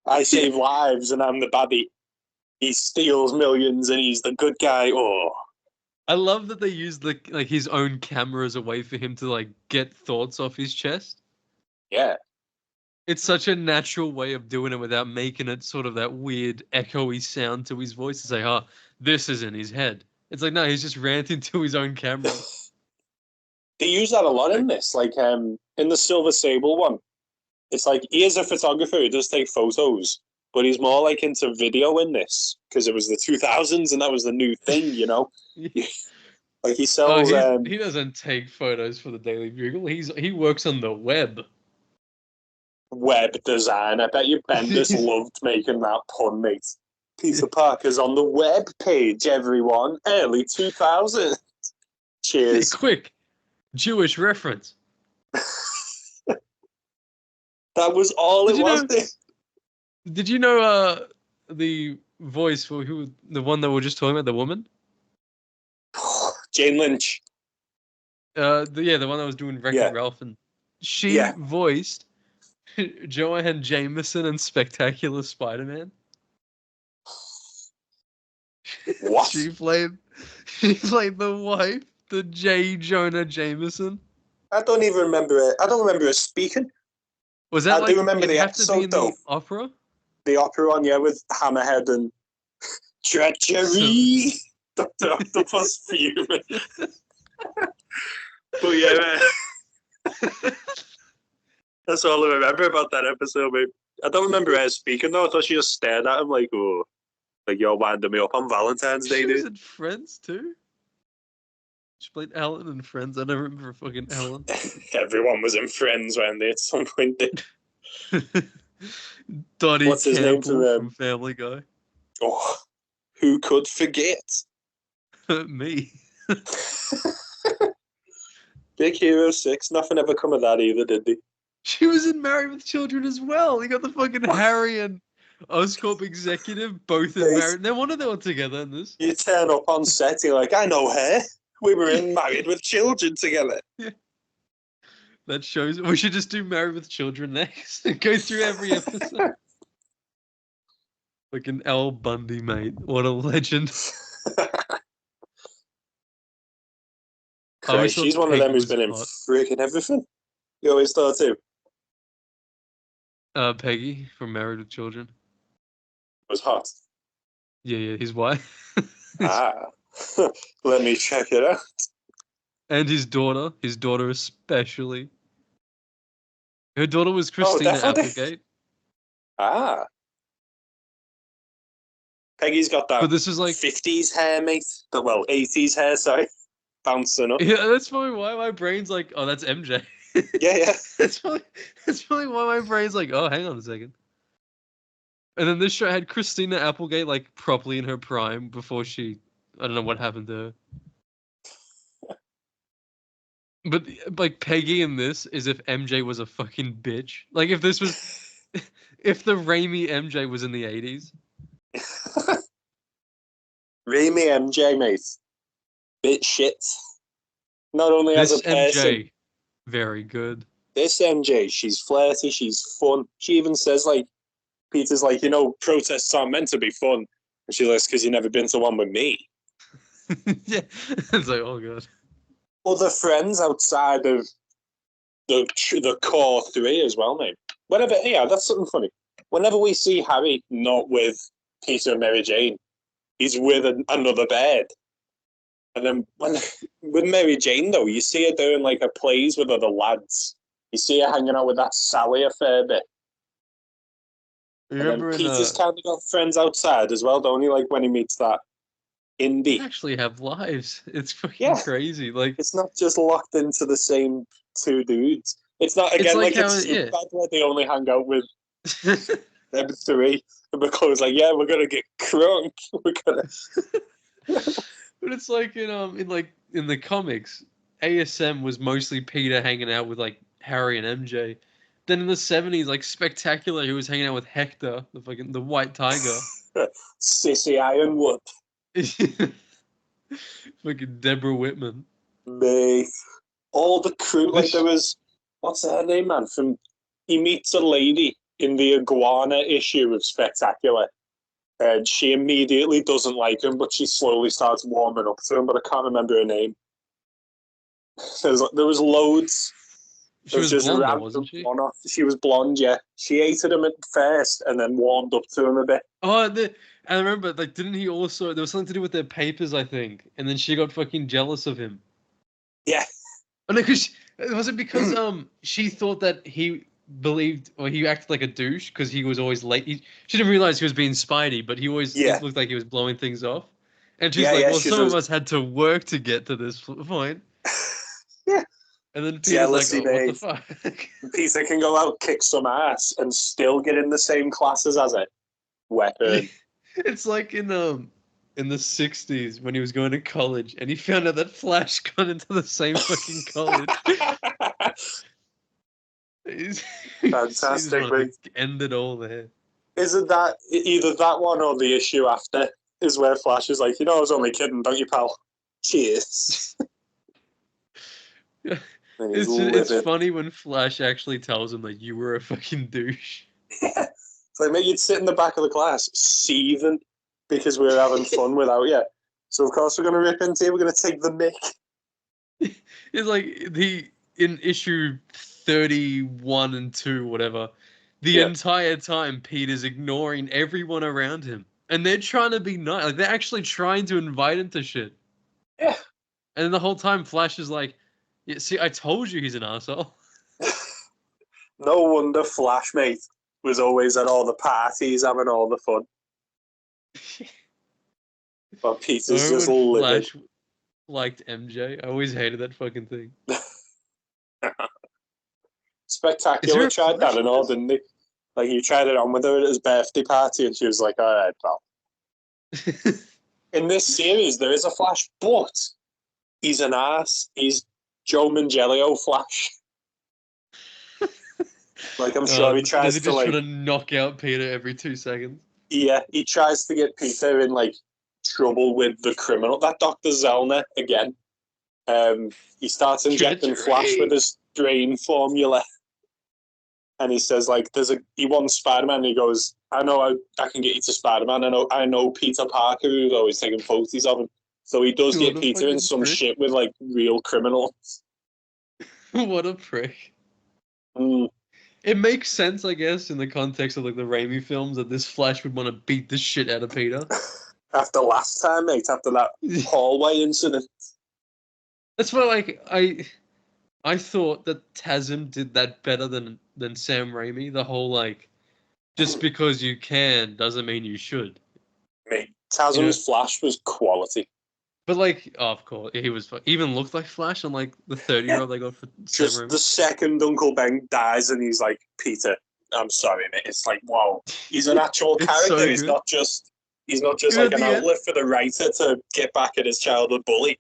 I save lives and I'm the baddie. He steals millions and he's the good guy. Oh. I love that they use his own camera as a way for him to like get thoughts off his chest. Yeah. It's such a natural way of doing it without making it sort of that weird echoey sound to his voice to say, oh, this is in his head. It's like, no, he's just ranting to his own camera. They use that a lot in this. Like in the Silver Sable one, it's like he is a photographer who does take photos, but he's more like into video in this because it was the 2000s and that was the new thing, you know? Like he sells... he doesn't take photos for the Daily Bugle. He works on the web. Web design. I bet you Bendis loved making that pun, mate. Peter Parker's on the web page, everyone. Early 2000s. Cheers. Quick. Jewish reference. That was all it was. Did you know the voice for the one that we were just talking about, the woman? Jane Lynch. The one that was doing Wreck-It Ralph, and she voiced Joanne Jameson in Spectacular Spider-Man. What? She played the wife, the J. Jonah Jameson. I don't even remember it. I don't remember her speaking. Was that I do remember the episode, though. The opera? The opera one, yeah, with Hammerhead and treachery. Dr. Octopus fuming. But yeah, that's all I remember about that episode, mate. I don't remember her speaking, though. I thought she just stared at him like, oh, like you're winding me up on Valentine's Day, dude. She was in Friends, too. She played Ellen in Friends. I don't remember fucking Ellen. Everyone was in Friends when they at some point did. Donnie What's his name from Family Guy. Oh, who could forget? Me. Big Hero 6. Nothing ever come of that either, did they? She was in Married with Children as well. You got the fucking Harry and Oscorp executive both in Married. No wonder they were together in this. You turn up on set, you're like, I know her. We were in Married with Children together. Yeah. That shows. We should just do Married with Children next and go through every episode. Fucking Al Bundy, mate. What a legend. Christ, she's one of them who's been in freaking everything. You always thought too. Peggy from Married with Children. Was hot. Yeah, his wife. Let me check it out. And his daughter especially. Her daughter was Christina Applegate. Peggy's got that. But this is like 50s hair, mate. Well, 80s hair, sorry. Bouncing up. Yeah, that's probably why my brain's like, oh, that's MJ. Yeah. That's probably why my brain's like, oh, hang on a second. And then this show had Christina Applegate like properly in her prime before I don't know what happened to her. But like Peggy in this is if MJ was a fucking bitch. Like if this was, if the Raimi MJ was in the 80s. Raimi MJ, mate. Bit shit. Not only as a person. MJ, very good. This MJ, she's flirty, she's fun. She even says, like, Peter's like, protests aren't meant to be fun. And she's like, because you've never been to one with me. Yeah. It's like, oh, God. Other friends outside of the core three as well, mate. That's something funny. Whenever we see Harry not with Peter and Mary Jane, he's with another bed. And then with Mary Jane, though, you see her doing like her plays with other lads. You see her hanging out with that Sally a fair bit. And then Peter's kind of got friends outside as well, don't he? Like when he meets that Indy. They actually have lives. It's fucking crazy. Like it's not just locked into the same two dudes. It's not again like it's bad where they only hang out with them three. And McClure's like, yeah, we're gonna get crunk. We're gonna. But it's like in the comics, ASM was mostly Peter hanging out with like Harry and MJ. Then in the 70s, like Spectacular, he was hanging out with Hector, the white tiger. Sissy Ironwood. Fucking Deborah Whitman. Mate. All the crew, like there was, what's her name, man? He meets a lady in the Iguana issue of Spectacular. And she immediately doesn't like him, but she slowly starts warming up to him, but I can't remember her name. There was loads. She was blonde, wasn't she? She was blonde, yeah. She hated him at first and then warmed up to him a bit. Oh, I remember, like, didn't he also... There was something to do with their papers, I think. And then she got fucking jealous of him. Yeah. Oh, no, was it because she thought that he believed... Or he acted like a douche because he was always late. She didn't realize he was being spidey, but he always looked like he was blowing things off. And she's some of us had to work to get to this point. Yeah. And then Peter's like, what the fuck? Peter can go out, kick some ass, and still get in the same classes as it. Weapon. It's like in the 60s when he was going to college and he found out that Flash got into the same fucking college. Fantastic. End it all there. Isn't that either that one or the issue after is where Flash is like, I was only kidding, don't you, pal? Cheers. It's funny when Flash actually tells him that you were a fucking douche. Yeah. It's like, mate, you'd sit in the back of the class seething because we were having fun without you. So, of course, we're going to rip into you. We're going to take the mick. It's like in issue 31 and 2, whatever, the entire time Peter's ignoring everyone around him. And they're trying to be nice. Like, they're actually trying to invite him to shit. Yeah. And then the whole time Flash is like, yeah, see, I told you he's an arsehole. No wonder Flash, mate, was always at all the parties having all the fun. But Peter's just living. Flash liked MJ. I always hated that fucking thing. Spectacular tried that and all, didn't he? Like, he tried it on with her at his birthday party and she was like, all right, pal. In this series, there is a Flash, but he's an ass. He's Joe Manganiello Flash. Like, I'm sure he tries to, trying to knock out Peter every 2 seconds. Yeah, he tries to get Peter in, like, trouble with the criminal. That Dr. Zellner, again. He starts injecting Flash with his drain formula. And he says, like, he wants Spider-Man, and he goes, I know I can get you to Spider-Man. I know Peter Parker, who's always taking photos of him. So he does get Peter in some shit with, like, real criminals. What a prick. Mm. It makes sense, I guess, in the context of, like, the Raimi films, that this Flash would want to beat the shit out of Peter. After last time, mate, after that hallway incident. That's why, like, I thought that Tasm did that better than Sam Raimi. The whole, like, just because you can doesn't mean you should. Mate, Tasm's Flash was quality. But, like, of course, he even looked like Flash on, like, the 30-year-old they got for just the second Uncle Ben dies and he's like, Peter, I'm sorry, mate. It's like, wow, he's an actual It's character. so He's good. not just Even like at an the end- outlet for the writer to get back at his childhood bully.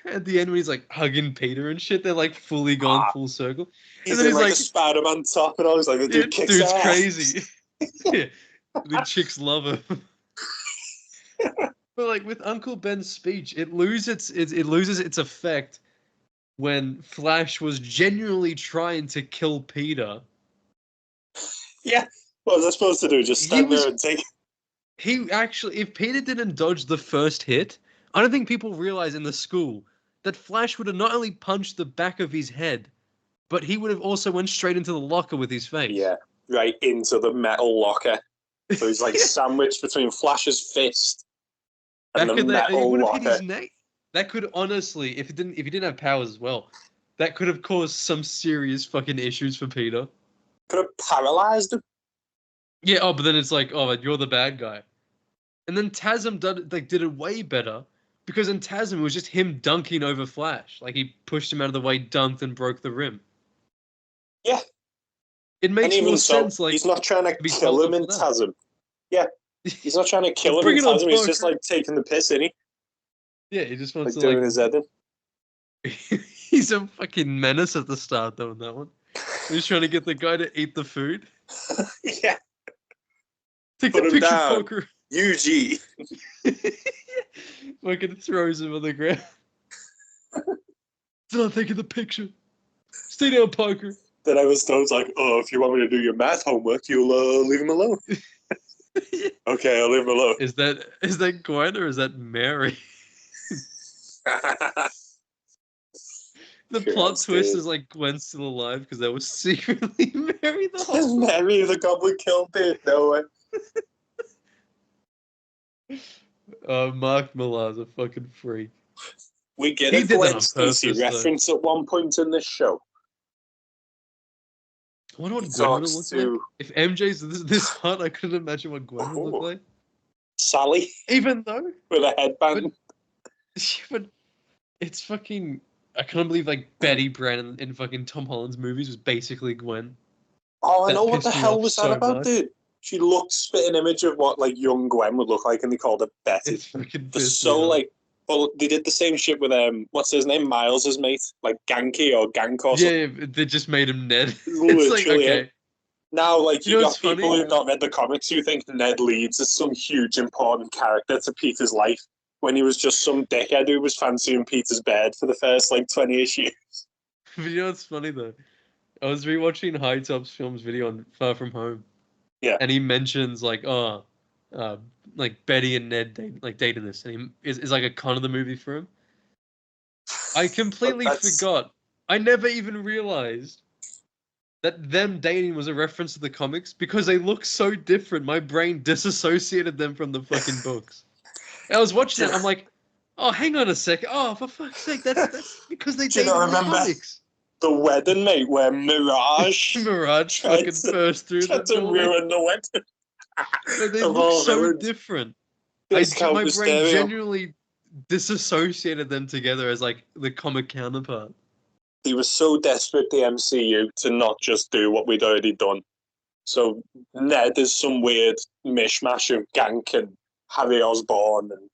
At the end, when he's like hugging Peter and shit, they're like fully gone full circle. And He's then in he's like like, a Spider-Man top, and I was like, the yeah, dude kicks dude's ass. crazy. Yeah, the chicks love him. But like with Uncle Ben's speech, it loses its effect when Flash was genuinely trying to kill Peter. Yeah, what was I supposed to do? Just stand there and take? He actually, if Peter didn't dodge the first hit, I don't think people realize in the school that Flash would have not only punched the back of his head, but he would have also went straight into the locker with his face. Yeah, right into the metal locker. So he's like sandwiched between Flash's fist and the metal would have locker. hit his neck. That could honestly, if he didn't have powers as well, that could have caused some serious fucking issues for Peter. Could have paralyzed him. Yeah. Oh, but then it's like, oh, you're the bad guy. And then Tasm did it way better because in Tasm it was just him dunking over Flash. Like he pushed him out of the way, dunked, and broke the rim. Yeah. It makes more sense. Like he's not trying to kill him in Tasm. Yeah. He's not trying to kill him in Tasm. He's just like taking the piss, isn't he? Yeah, he just wants like to doing his head in. He's a fucking menace at the start though in that one. He's trying to get the guy to eat the food. Yeah. Take the picture, Poker. UG. Fucking throws him on the ground. It's not taking the picture. Stay down, Poker. Then I was told, like, oh, if you want me to do your math homework, you'll leave him alone. Okay, I'll leave him alone. Is that Gwen or is that Mary? The plot twist is like Gwen's still alive because that was secretly Mary the whole time. Mary the Goblin killed it. No way. Mark Millar's a fucking freak. We get a Gwen Stacy reference at one point in this show. I wonder what Gwen would look like. If MJ's this hot, I couldn't imagine what Gwen would look like. Sally. Even though. With a headband. But it's fucking... I can't believe like Betty Brant in fucking Tom Holland's movies was basically Gwen. Oh, I know what the hell was that about, dude. She looked spitting image of what like young Gwen would look like, and they called her Betty. It's fucking well, they did the same shit with what's his name, Miles's mate, like Ganky or Gank or something. Yeah, they just made him Ned. Literally. It's like, okay. Now, like, you got people who've not read the comics who think Ned Leeds is some huge important character to Peter's life, when he was just some dickhead who was fancying Peter's bed for the first, like, 20-ish years. But you know what's funny, though? I was rewatching High Top's Film's video on Far From Home. Yeah. And he mentions, like, like, Betty and Ned dating this. And he is like a con of the movie for him. I completely forgot. I never even realized that them dating was a reference to the comics because they look so different. My brain disassociated them from the fucking books. I was watching it, I'm like, oh, hang on a second. Oh, for fuck's sake, that's because they dated in the comics. The wedding, mate, where Mirage fucking burst through the door. To ruin the wedding. But they look so different. My brain genuinely disassociated them together as like the comic counterpart. He was so desperate, the MCU, to not just do what we'd already done. So Ned is some weird mishmash of Gank and Harry Osborn, and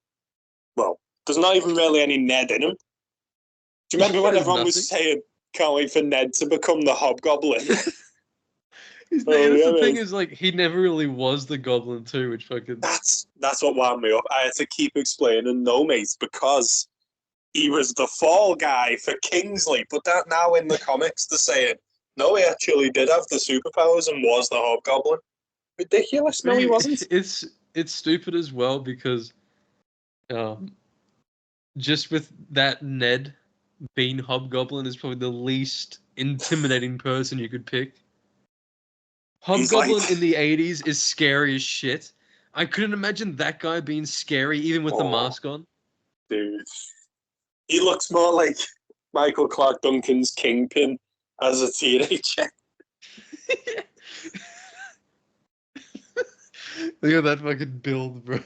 well, there's not even really any Ned in him. Do you remember when everyone was saying, "Can't wait for Ned to become the Hobgoblin"? The thing is, like, he never really was the Goblin too, which fucking... That's what wound me up. I had to keep explaining, no, mate, because he was the fall guy for Kingsley, but that now in the comics they're saying, no, he actually did have the superpowers and was the Hobgoblin. Ridiculous. No, he wasn't. It's stupid as well because just with that Ned being Hobgoblin is probably the least intimidating person you could pick. Hobgoblin in the 80s is scary as shit. I couldn't imagine that guy being scary even with the mask on. Dude. He looks more like Michael Clark Duncan's Kingpin as a teenager. Look at that fucking build, bro.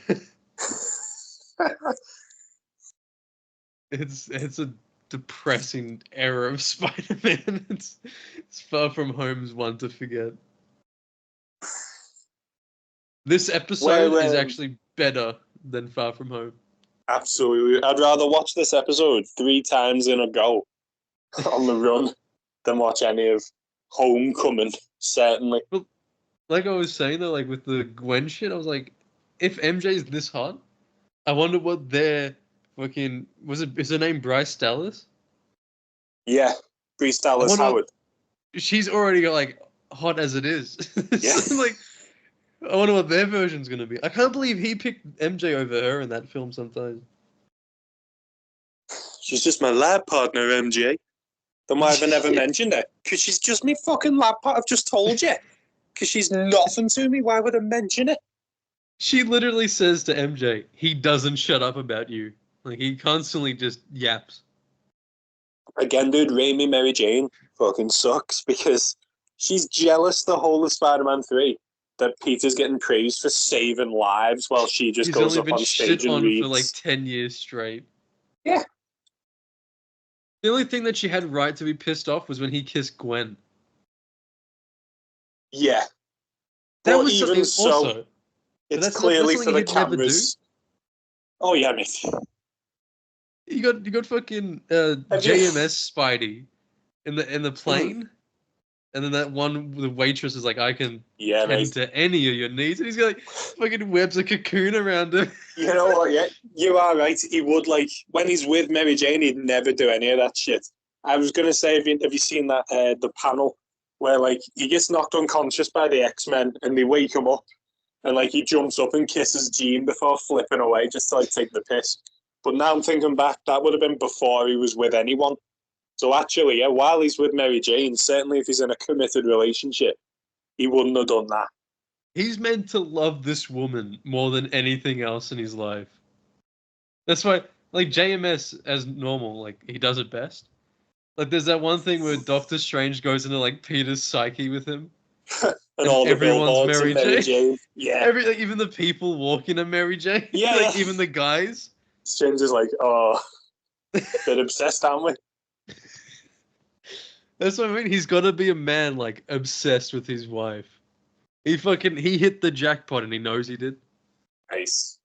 It's a depressing era of Spider-Man. It's Far From Home's one to forget. This episode is actually better than Far From Home. Absolutely. I'd rather watch this episode 3 times in a go on the run than watch any of Homecoming, certainly. But like I was saying though, like with the Gwen shit, I was like, if MJ's this hot, I wonder what their fucking is her name Bryce Dallas? Yeah, Bryce Dallas Howard. She's already like hot as it is. Yeah. So, like, I wonder what their version's gonna be. I can't believe he picked MJ over her in that film sometimes. She's just my lab partner, MJ. Then why have I never mentioned her? Because she's just me fucking lab partner. I've just told you. Because she's nothing to me. Why would I mention it? She literally says to MJ, he doesn't shut up about you. Like, he constantly just yaps. Again, dude, Raimi Mary Jane fucking sucks because she's jealous the whole of Spider-Man 3 that Peter's getting praised for saving lives while she just goes up on stage and reads. For like 10 years straight. Yeah. The only thing that she had right to be pissed off was when he kissed Gwen. Yeah. That was even so, also. It's clearly for the cameras. Oh yeah, mate. You got fucking JMS Spidey in the plane, and then that one the waitress is like, I can tend to any of your needs, and he's got like fucking webs a cocoon around him. You know what? Yeah, you are right. He would like when he's with Mary Jane, he'd never do any of that shit. I was gonna say, have you seen that the panel where like he gets knocked unconscious by the X-Men and they wake him up, and like he jumps up and kisses Jean before flipping away just to like take the piss. But now I'm thinking back, that would have been before he was with anyone. So actually, yeah, while he's with Mary Jane, certainly if he's in a committed relationship, he wouldn't have done that. He's meant to love this woman more than anything else in his life. That's why, like, JMS, as normal, like, he does it best. Like, there's that one thing where Doctor Strange goes into, like, Peter's psyche with him. and all the billboards of Mary Jane. Yeah. Even the people walking to Mary Jane. Yeah. Like, even the guys. Strange is like, oh, a bit obsessed, aren't we? That's what I mean. He's got to be a man, like, obsessed with his wife. He hit the jackpot and he knows he did. Nice.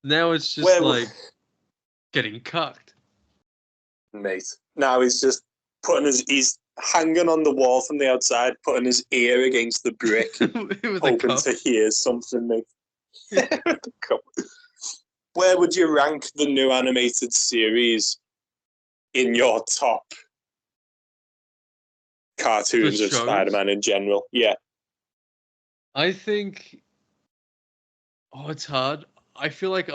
Now it's just getting cucked. Mate. Now he's just he's hanging on the wall from the outside, putting his ear against the brick, hoping to hear something, mate. Where would you rank the new animated series in your top cartoons of Spider-Man in general? Yeah. I think... Oh, it's hard. I feel like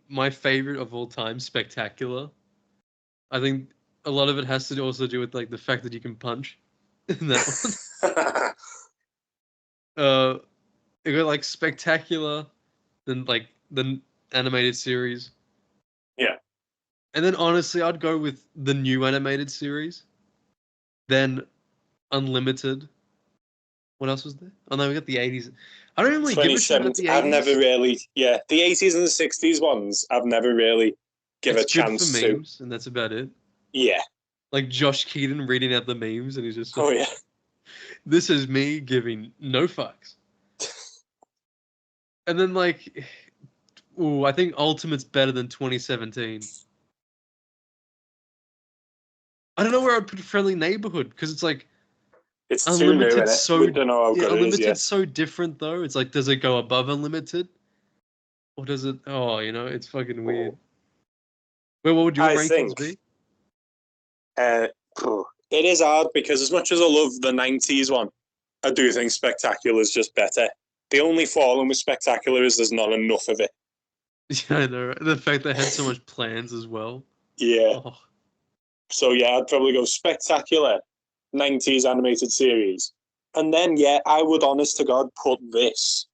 my favorite of all time, Spectacular. I think a lot of it has to also do with like the fact that you can punch in that one. It got like Spectacular, then like the animated series. Yeah. And then honestly, I'd go with the new animated series. Then Unlimited. What else was there? Oh no, we got the 80s. I don't really give a shit about the 80s. I've never really, the 80s and the 60s ones, I've never really given a chance to. Memes, and that's about it. Yeah. Like Josh Keaton reading out the memes, and he's just like, oh yeah. This is me giving no fucks. And then like, I think Ultimate's better than 2017. I don't know where I'd put Friendly Neighborhood, because it's like, it's Unlimited too new, so we don't know how good Unlimited's it is, so different though. It's like, does it go above Unlimited, or does it? Oh, it's fucking weird. Well, what would your rankings be? It is hard because as much as I love the 90s one, I do think Spectacular is just better. The only problem with Spectacular is there's not enough of it. Yeah, I know. The fact they had so much plans as well. Yeah. Oh. So yeah, I'd probably go Spectacular, 90s animated series. And then I would honest to God put this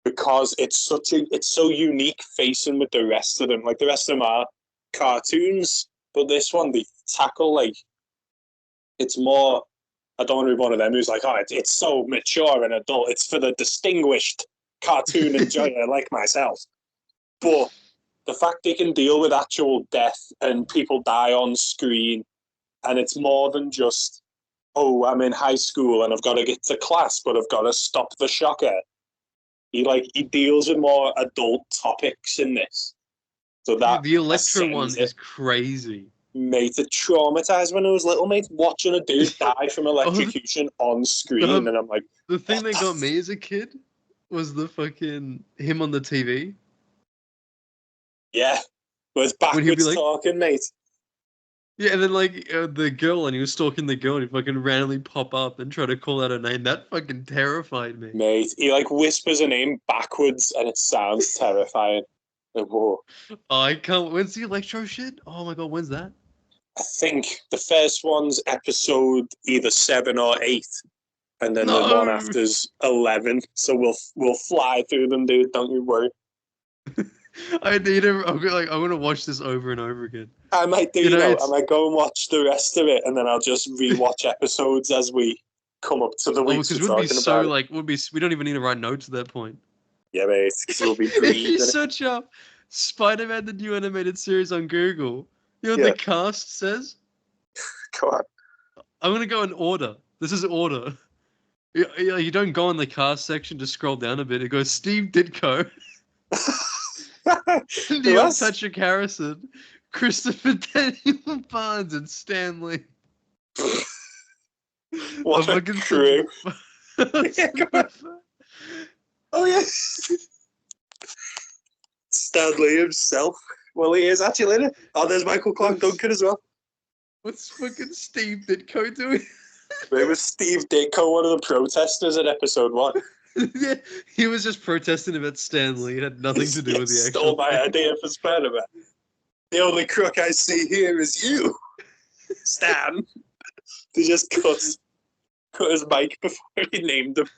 because it's so unique facing with the rest of them. Like the rest of them are cartoons, but this one they tackle like it's more. I don't want to be one of them who's like, oh, it's so mature and adult. It's for the distinguished cartoon enjoyer like myself. But the fact they can deal with actual death and people die on screen, and it's more than just, oh, I'm in high school and I've got to get to class, but I've got to stop the shocker. He deals with more adult topics in this. So that The Electro one ascends is it. crazy. Mate, it traumatized when I was little, mate, watching a dude die from electrocution on screen, and I'm like, the thing what that the got me as a kid was the fucking him on the TV. yeah, but it's When he'd be backwards like, talking, mate. yeah, and then like the girl, and he was stalking the girl, and he fucking randomly pop up and try to call out her name. That fucking terrified me. Mate, he like whispers a name backwards, and it sounds terrifying. Like, whoa. I can't. When's the Electro shit? Oh my god, when's that? I think the first one's episode either 7 or 8, and then the one No. after's 11. So we'll fly through them, dude. Don't you worry. I need him. I'm gonna watch this over and over again. I might do, I might go and watch the rest of it, and then I'll just rewatch episodes as we come up to the weeks because we're we'd be talking so about. like, we don't even need to write notes at that point. Yeah, mate, because we'll be If you breathing. search up Spider-Man the new animated series on Google, you know what Yeah. the cast says? Go on. I'm gonna go in order. This is order. You don't go in the cast section, just scroll down a bit. It goes Steve Ditko, Neil Patrick Harrison, Christopher Daniel Barnes, and Stanley. What a crew. Yeah, oh, yeah. Stanley himself. Well, he is actually in it. Oh, there's Michael Clark Duncan as well. What's fucking Steve Ditko doing? It was Steve Ditko, one of the protesters in episode 1. Yeah, he was just protesting about Stanley. It had nothing to do with the actual. Stole my idea for Spider-Man. The only crook I see here is you, Stan. They just cut his mic before he named him.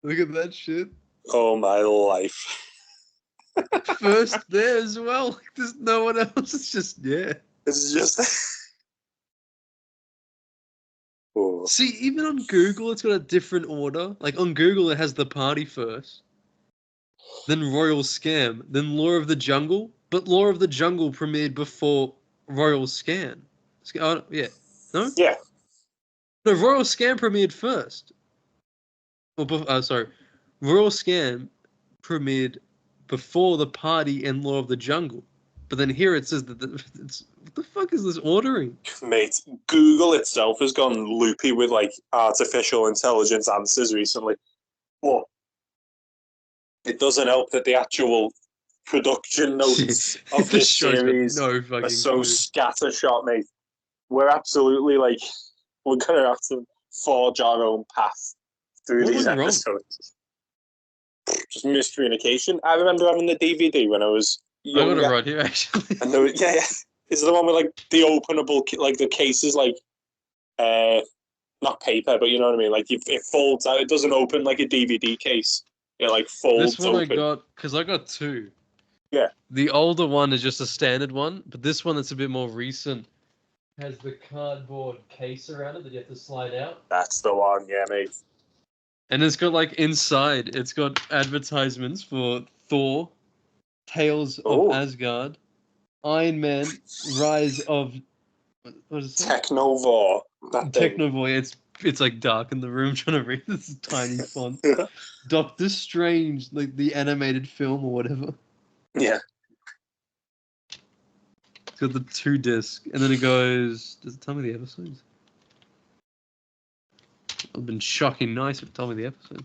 Look at that shit. Oh, my life. First there as well. There's no one else. It's just, yeah. It's just... Oh. See, even on Google, it's got a different order. Like, on Google, it has The Party first, then Royal Scam, then Law of the Jungle. But Law of the Jungle premiered before Royal Scam. Oh, yeah. No? Yeah. No, Royal Scam premiered first. Sorry. Royal Scam premiered before The Party and Law of the Jungle. But then here it says that it's... What the fuck is this ordering? Mate, Google itself has gone loopy with, like, artificial intelligence answers recently. But it doesn't help that the actual production notes of The this show's got series no fucking are so clue. scattershot, mate. We're absolutely, like, we're going to have to forge our own path through What these went wrong? episodes. Just miscommunication. I remember having the DVD when I was younger. I got it right here, actually. And there, yeah. Is the one with, like, the openable, like, the case is, like, not paper, but you know what I mean? Like, it folds out. It doesn't open like a DVD case. It, like, folds This one open. I got, because I got two. Yeah. The older one is just a standard one, but this one that's a bit more recent has the cardboard case around it that you have to slide out. That's the one, yeah, mate. And it's got, like, inside, it's got advertisements for Thor, Tales of Asgard, Iron Man, Rise of... What is it? Technovore. Technovoy. It's like dark in the room trying to read this tiny font. Doctor Strange, like the animated film or whatever. Yeah. It's got the 2 disc, and then it goes. Does it tell me the episodes? I've been shocking nice if it told me the episodes.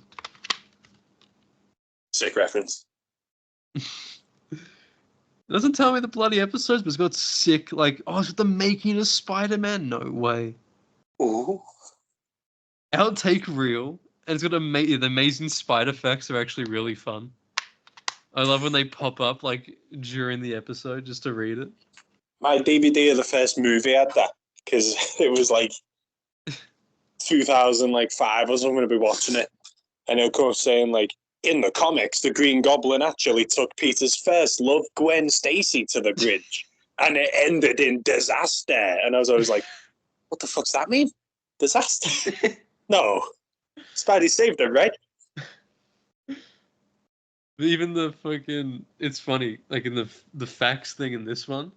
Sick reference. It doesn't tell me the bloody episodes, but it's got sick, like, oh, it's got the making of Spider-Man. No way. Ooh. Outtake reel, and it's got the amazing spider effects are actually really fun. I love when they pop up, like, during the episode, just to read it. My DVD of the first movie had that, because it was, like, 2005 or something to be watching it. And it'll come saying, like, in the comics, the Green Goblin actually took Peter's first love, Gwen Stacy, to the bridge. And it ended in disaster. And I was always like, what the fuck's that mean? Disaster? No. Spidey saved her, right? Even the fucking... It's funny. Like, in the facts thing in this one.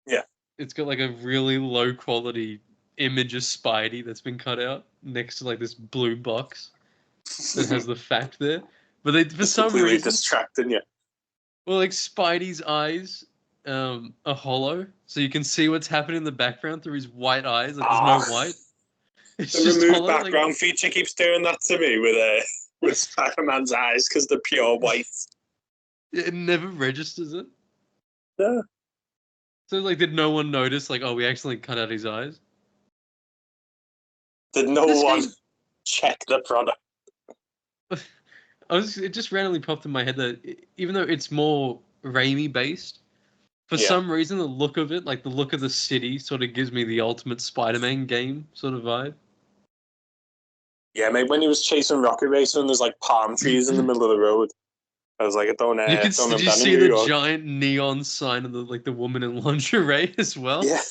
Yeah. It's got, like, a really low-quality image of Spidey that's been cut out next to like this blue box that has the fact there. But they, for It's some completely reason, distracting you. well, like Spidey's eyes are hollow, so you can see what's happening in the background through his white eyes. Like there's no white. It's The just remove hollow. background Like, feature keeps doing that to me with Spider-Man's eyes because they're pure white. it never registers it. Yeah. So like, did no one notice? Like, oh, we accidentally cut out his eyes. Did no This one game- check the product? it just randomly popped in my head that even though it's more Raimi based, for Yeah. some reason the look of it, like the look of the city, sort of gives me the ultimate Spider-Man game sort of vibe. Yeah, mate. When he was chasing Rocket Racer and there's like palm trees in the middle of the road, I was like, I don't You can don't did have you that in see New the York. giant neon sign of the woman in lingerie as well? Yeah.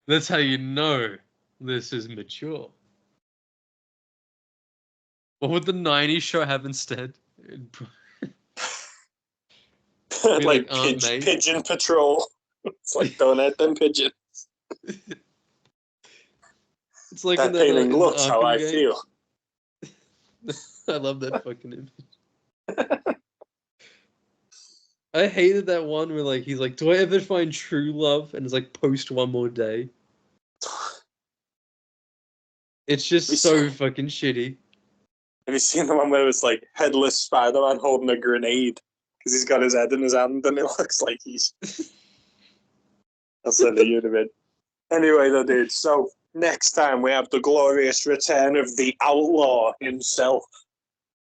That's how you know this is mature. What would the '90s show have instead? Be like Aunt May. Pigeon Patrol. It's like, don't hurt them pigeons. It's like That in the painting in the looks how Arkham I games. feel. I love that fucking image. I hated that one where like he's like, "Do I ever find true love?" And it's like, "Post one more day." It's just so fucking shitty. Have you seen the one where it's like headless Spider-Man holding a grenade because he's got his head in his hand and it looks like he's... I'll send a unit. Anyway, though, dude. So next time we have the glorious return of the outlaw himself,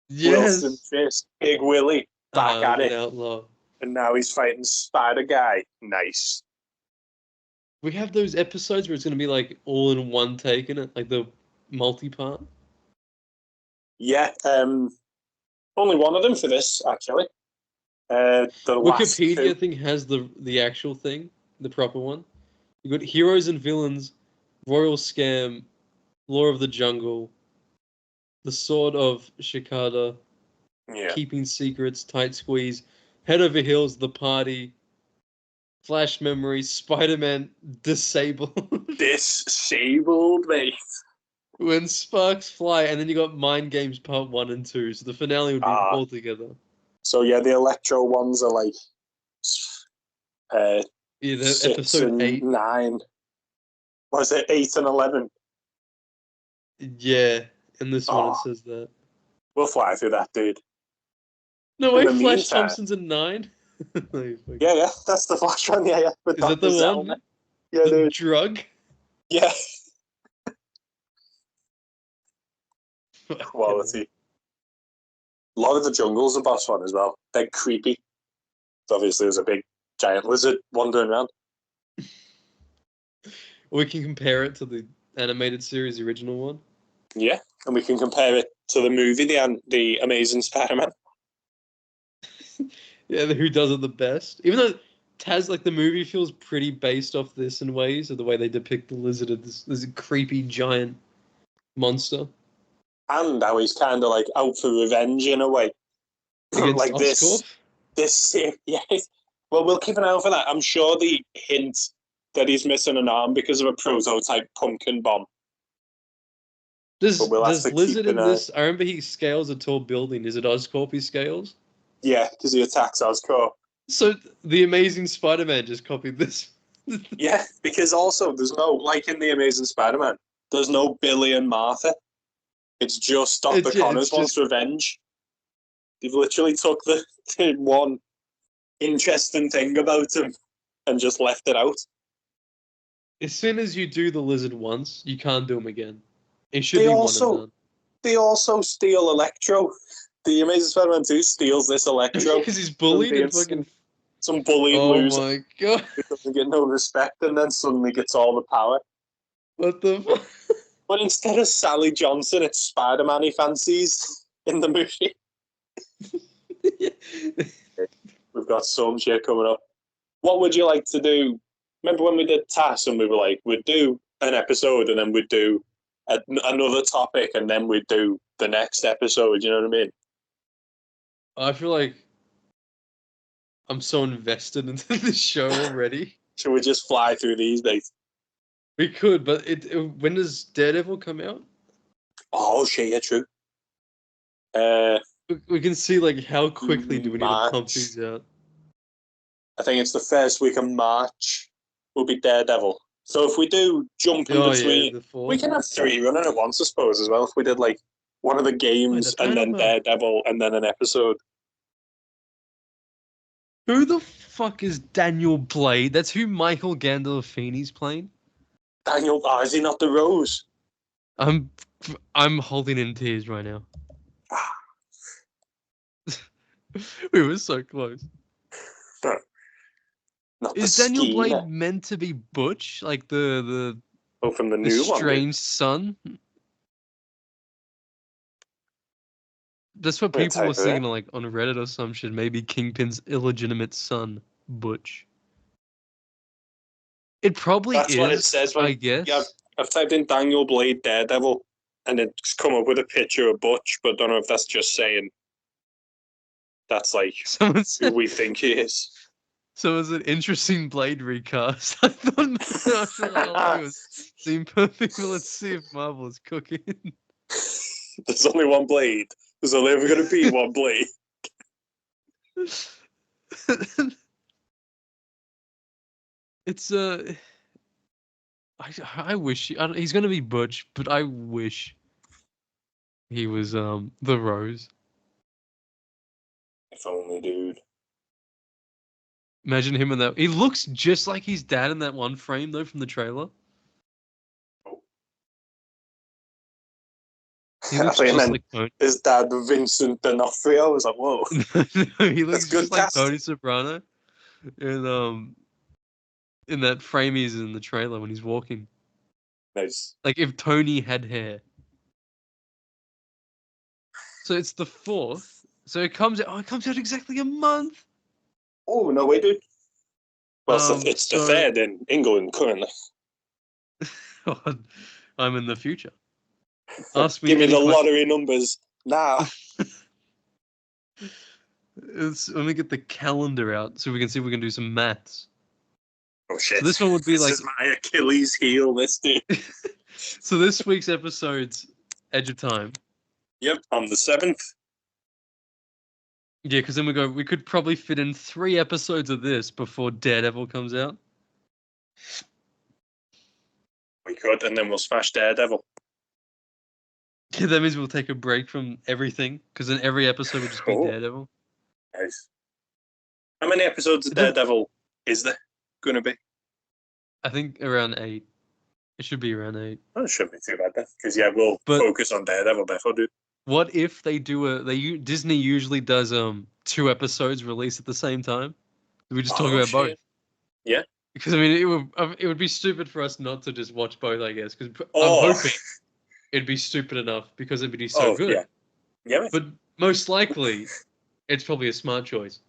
Yes. Wilson Fisk, Big Willie, back at it, outlaw. and now he's fighting Spider Guy. Nice. We have those episodes where it's gonna be like all in one take in it, like the multi-part. Yeah. Only one of them for this, actually. The last Wikipedia two. thing has the actual thing, the proper one. You got Heroes and Villains, Royal Scam, Law of the Jungle, The Sword of Shikada, Yeah. Keeping Secrets, Tight Squeeze, Head Over Heels, The Party, Flash Memory, Spider-Man Disabled. Disabled, mate. When Sparks Fly, and then you got Mind Games Part 1 and 2, so the finale would be all together. So yeah, the Electro ones are like Yeah, 6 episode and 8. 9. Was it 8 and 11? Yeah, in this one it says that. We'll fly through that, dude. No In way, the Flash meantime- Thompson's in 9? Yeah, that's the Flash one. Yeah. With Is that Dr. the Zellner. one? Yeah, The dude. drug? Yeah. Quality. A lot of the jungle's a boss one as well. They're creepy. So obviously, there's a big giant lizard wandering around. We can compare it to the animated series, the original one. Yeah, and we can compare it to the movie, the Amazing Spider-Man. Yeah, who does it the best? Even though Taz, like the movie, feels pretty based off this in ways, of the way they depict the lizard as this creepy giant monster. And how he's kind of like out for revenge in a way. Against like Oscorp? this, yeah. Well, we'll keep an eye out for that. I'm sure the hint that he's missing an arm because of a prototype pumpkin bomb. Does But we'll have to Lizard keep in an eye. this? I remember he scales a tall building. Is it Oscorp he scales? Yeah, because he attacks Oscorp. So the Amazing Spider-Man just copied this. Yeah, because also there's no, like in the Amazing Spider-Man, there's no Billy and Martha. It's just Dr. Connors wants revenge. They've literally took the one interesting thing about him and just left it out. As soon as you do the lizard once, you can't do him again. It should be one and done. They also steal Electro. The Amazing Spider-Man 2 steals this Electro. Because he's bullied and fucking... Some bullied Oh loser my god. who doesn't get no respect and then suddenly gets all the power. What the fuck? But instead of Sally Johnson, it's Spider-Man he fancies in the movie. We've got some shit coming up. What would you like to do? Remember when we did TAS and we were like, we'd do an episode and then we'd do another topic and then we'd do the next episode, you know what I mean? I feel like I'm so invested into this show already. Should we just fly through these days? We could, but when does Daredevil come out? Oh shit, yeah, true. We can see like how quickly do we need to pump March. these out. I think it's the first week of March will be Daredevil. So if we do jump in Oh between, yeah, the we 4th. can have 3 running at once, I suppose, as well. If we did like one of the games Wait, and then Daredevil and then an episode. Who the fuck is Daniel Blade? That's who Michael Gandolfini's playing. Daniel, is he not the Rose? I'm holding in tears right now. We were so close. Not Is the Daniel schemer. Blade meant to be Butch, like the from the the new one? strange son? That's what I'm gonna people were type it saying in. like on Reddit or some shit. Maybe Kingpin's illegitimate son, Butch. It probably That's is. what it says. I guess. Yeah, I've typed in Daniel Blade Daredevil, and it's come up with a picture of Butch, but I don't know if that's just saying that's like Someone who said. we think he is. So it was an interesting Blade recast. I thought it was seemed perfect. Let's see if Marvel is cooking. There's only one Blade. There's only ever going to be one Blade. It's I wish he's gonna be Butch, but I wish he was the Rose. If only, dude. Imagine him in that. He looks just like his dad in that one frame though from the trailer. He looks just like Tony. His dad, Vincent D'Onofrio, I was like, whoa. No, he looks good just like casting. Tony Soprano, in that frame he's in the trailer when he's walking. Nice. Like if Tony had hair. So it's the 4th. So it comes out. Oh, it comes out exactly a month. Oh no, wait, dude. Well, it's the 3rd in England currently. I'm in the future. Ask me. Give me the lottery numbers now. Let me get the calendar out so we can see if we can do some maths. Oh shit! So this one would be this is my Achilles heel. This dude. So this week's episode's Edge of Time. Yep, on the 7th. Yeah, because then we could probably fit in 3 episodes of this before Daredevil comes out. We could, and then we'll smash Daredevil. Yeah, that means we'll take a break from everything, because then every episode would just be Daredevil. Nice. How many episodes of Daredevil is there going to be? I think around 8. It should be around 8. Oh, it shouldn't be too bad then. Because, yeah, we'll focus on Daredevil before, dude. What if they do Disney usually does 2 episodes released at the same time? Do we just talk about both? Yeah. Because I mean, it would be stupid for us not to just watch both, I guess. Because I'm hoping it'd be stupid enough because it'd be so good. Yeah. Yeah. But most likely, it's probably a smart choice.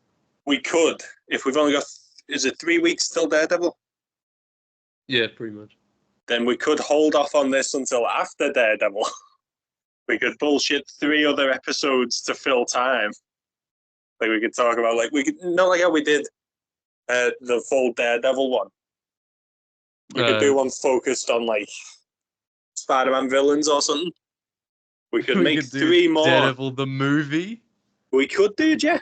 We could, if we've only got, is it 3 weeks till Daredevil? Yeah, pretty much. Then we could hold off on this until after Daredevil. We could bullshit 3 other episodes to fill time. Like we could talk about, like we could not like how we did the full Daredevil one. We could do one focused on like Spider-Man villains or something. We could make 3 more. Daredevil the movie. We could do, yeah.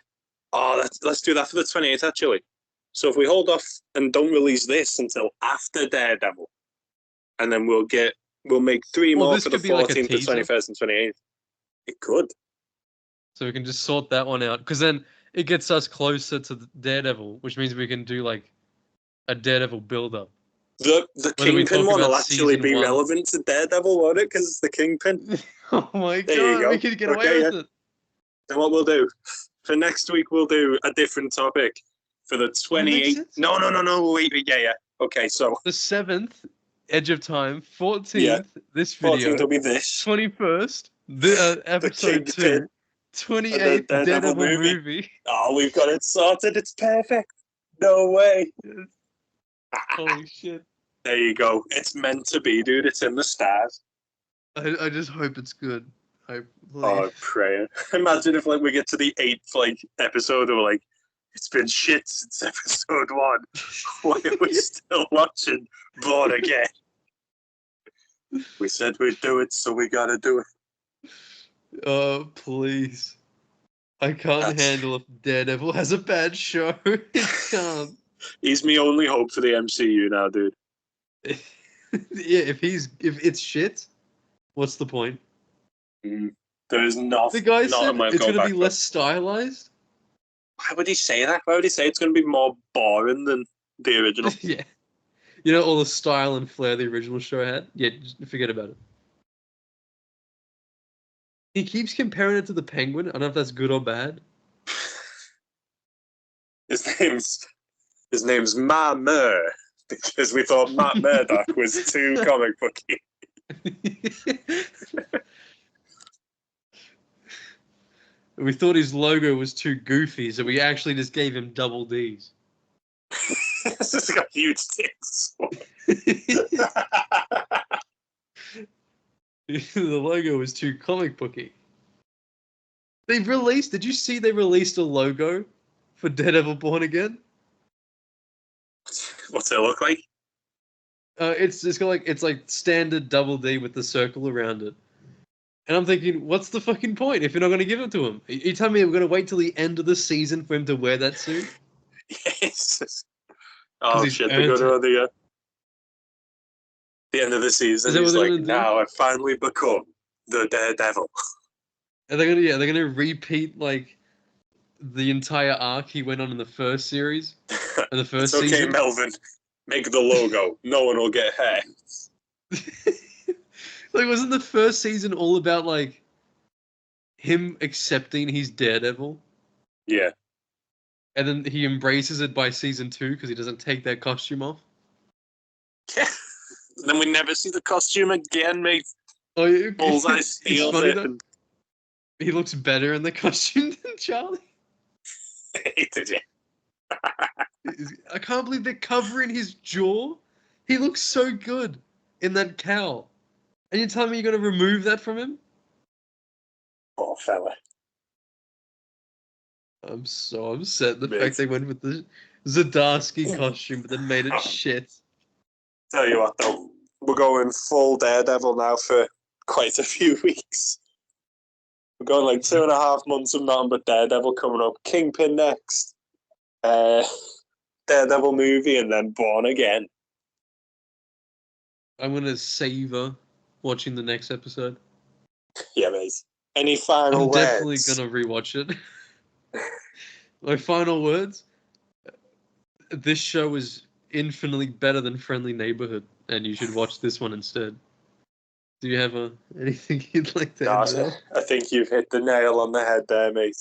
Oh, let's do that for the 28th actually. So if we hold off and don't release this until after Daredevil, and then we'll make 3 more for the 14th, the 21st, and 28th. It could. So we can just sort that one out, because then it gets us closer to Daredevil, which means we can do like a Daredevil build-up. The Kingpin one will actually be relevant to Daredevil, won't it? Because it's the Kingpin. Oh my god, you go. We could get away with it. Then what we'll do, for next week, we'll do a different topic. For the 28th... No, wait, yeah. Okay, so... The 7th, Edge of Time. 14th, this video. 14th will be this. 21st, episode 2. 28th, Daredevil movie. Oh, we've got it sorted. It's perfect. No way. Holy shit. There you go. It's meant to be, dude. It's in the stars. I just hope it's good. I'm praying. Imagine if like we get to the 8th episode and we're like, it's been shit since episode 1. Why are we still watching Born Again? We said we'd do it, so we gotta do it. Oh, please. I can't handle if Daredevil has a bad show. It can't. He's my only hope for the MCU now, dude. Yeah, if it's shit, what's the point? There's The guy said nothing it's gonna be less stylized. Why would he say that? Why would he say it's going to be more boring than the original? Yeah. You know, all the style and flair the original show had? Yeah, just forget about it. He keeps comparing it to the Penguin. I don't know if that's good or bad. His name's Ma Mur, because we thought Matt Murdock was too comic booky. We thought his logo was too goofy, so we actually just gave him double D's. This has got huge tits. The logo was too comic booky. Did you see they released a logo for Daredevil Born Again? What's it look like? It's like standard double D with the circle around it. And I'm thinking, what's the fucking point if you're not going to give it to him? You tell me we're going to wait till the end of the season for him to wear that suit? Yes. Oh shit! They're going to the end of the season. He's like, now I finally become the Daredevil. And they're gonna repeat like the entire arc he went on in the first series, in the first it's okay, season. Melvin. Make the logo. No one will get hurt. Like, wasn't the first season all about like him accepting he's Daredevil? Yeah. And then he embraces it by season 2 because he doesn't take that costume off. Yeah. Then we never see the costume again, mate. Oh, yeah. Bullseye steals funny it. though. He looks better in the costume than Charlie. Did you? I can't believe they're covering his jaw. He looks so good in that cowl. And you're telling me you're going to remove that from him? Poor fella. I'm so upset the fact they went with the Zdarsky costume, but then made it shit. Tell you what, though, we're going full Daredevil now for quite a few weeks. We're going like 2.5 months of nothing but Daredevil coming up. Kingpin next. Daredevil movie, and then Born Again. I'm going to savor watching the next episode. Yeah, mate. Any final words? I'm definitely going to rewatch it. My final words? This show is infinitely better than Friendly Neighborhood, and you should watch this one instead. Do you have anything you'd like to add? I think you've hit the nail on the head there, mate.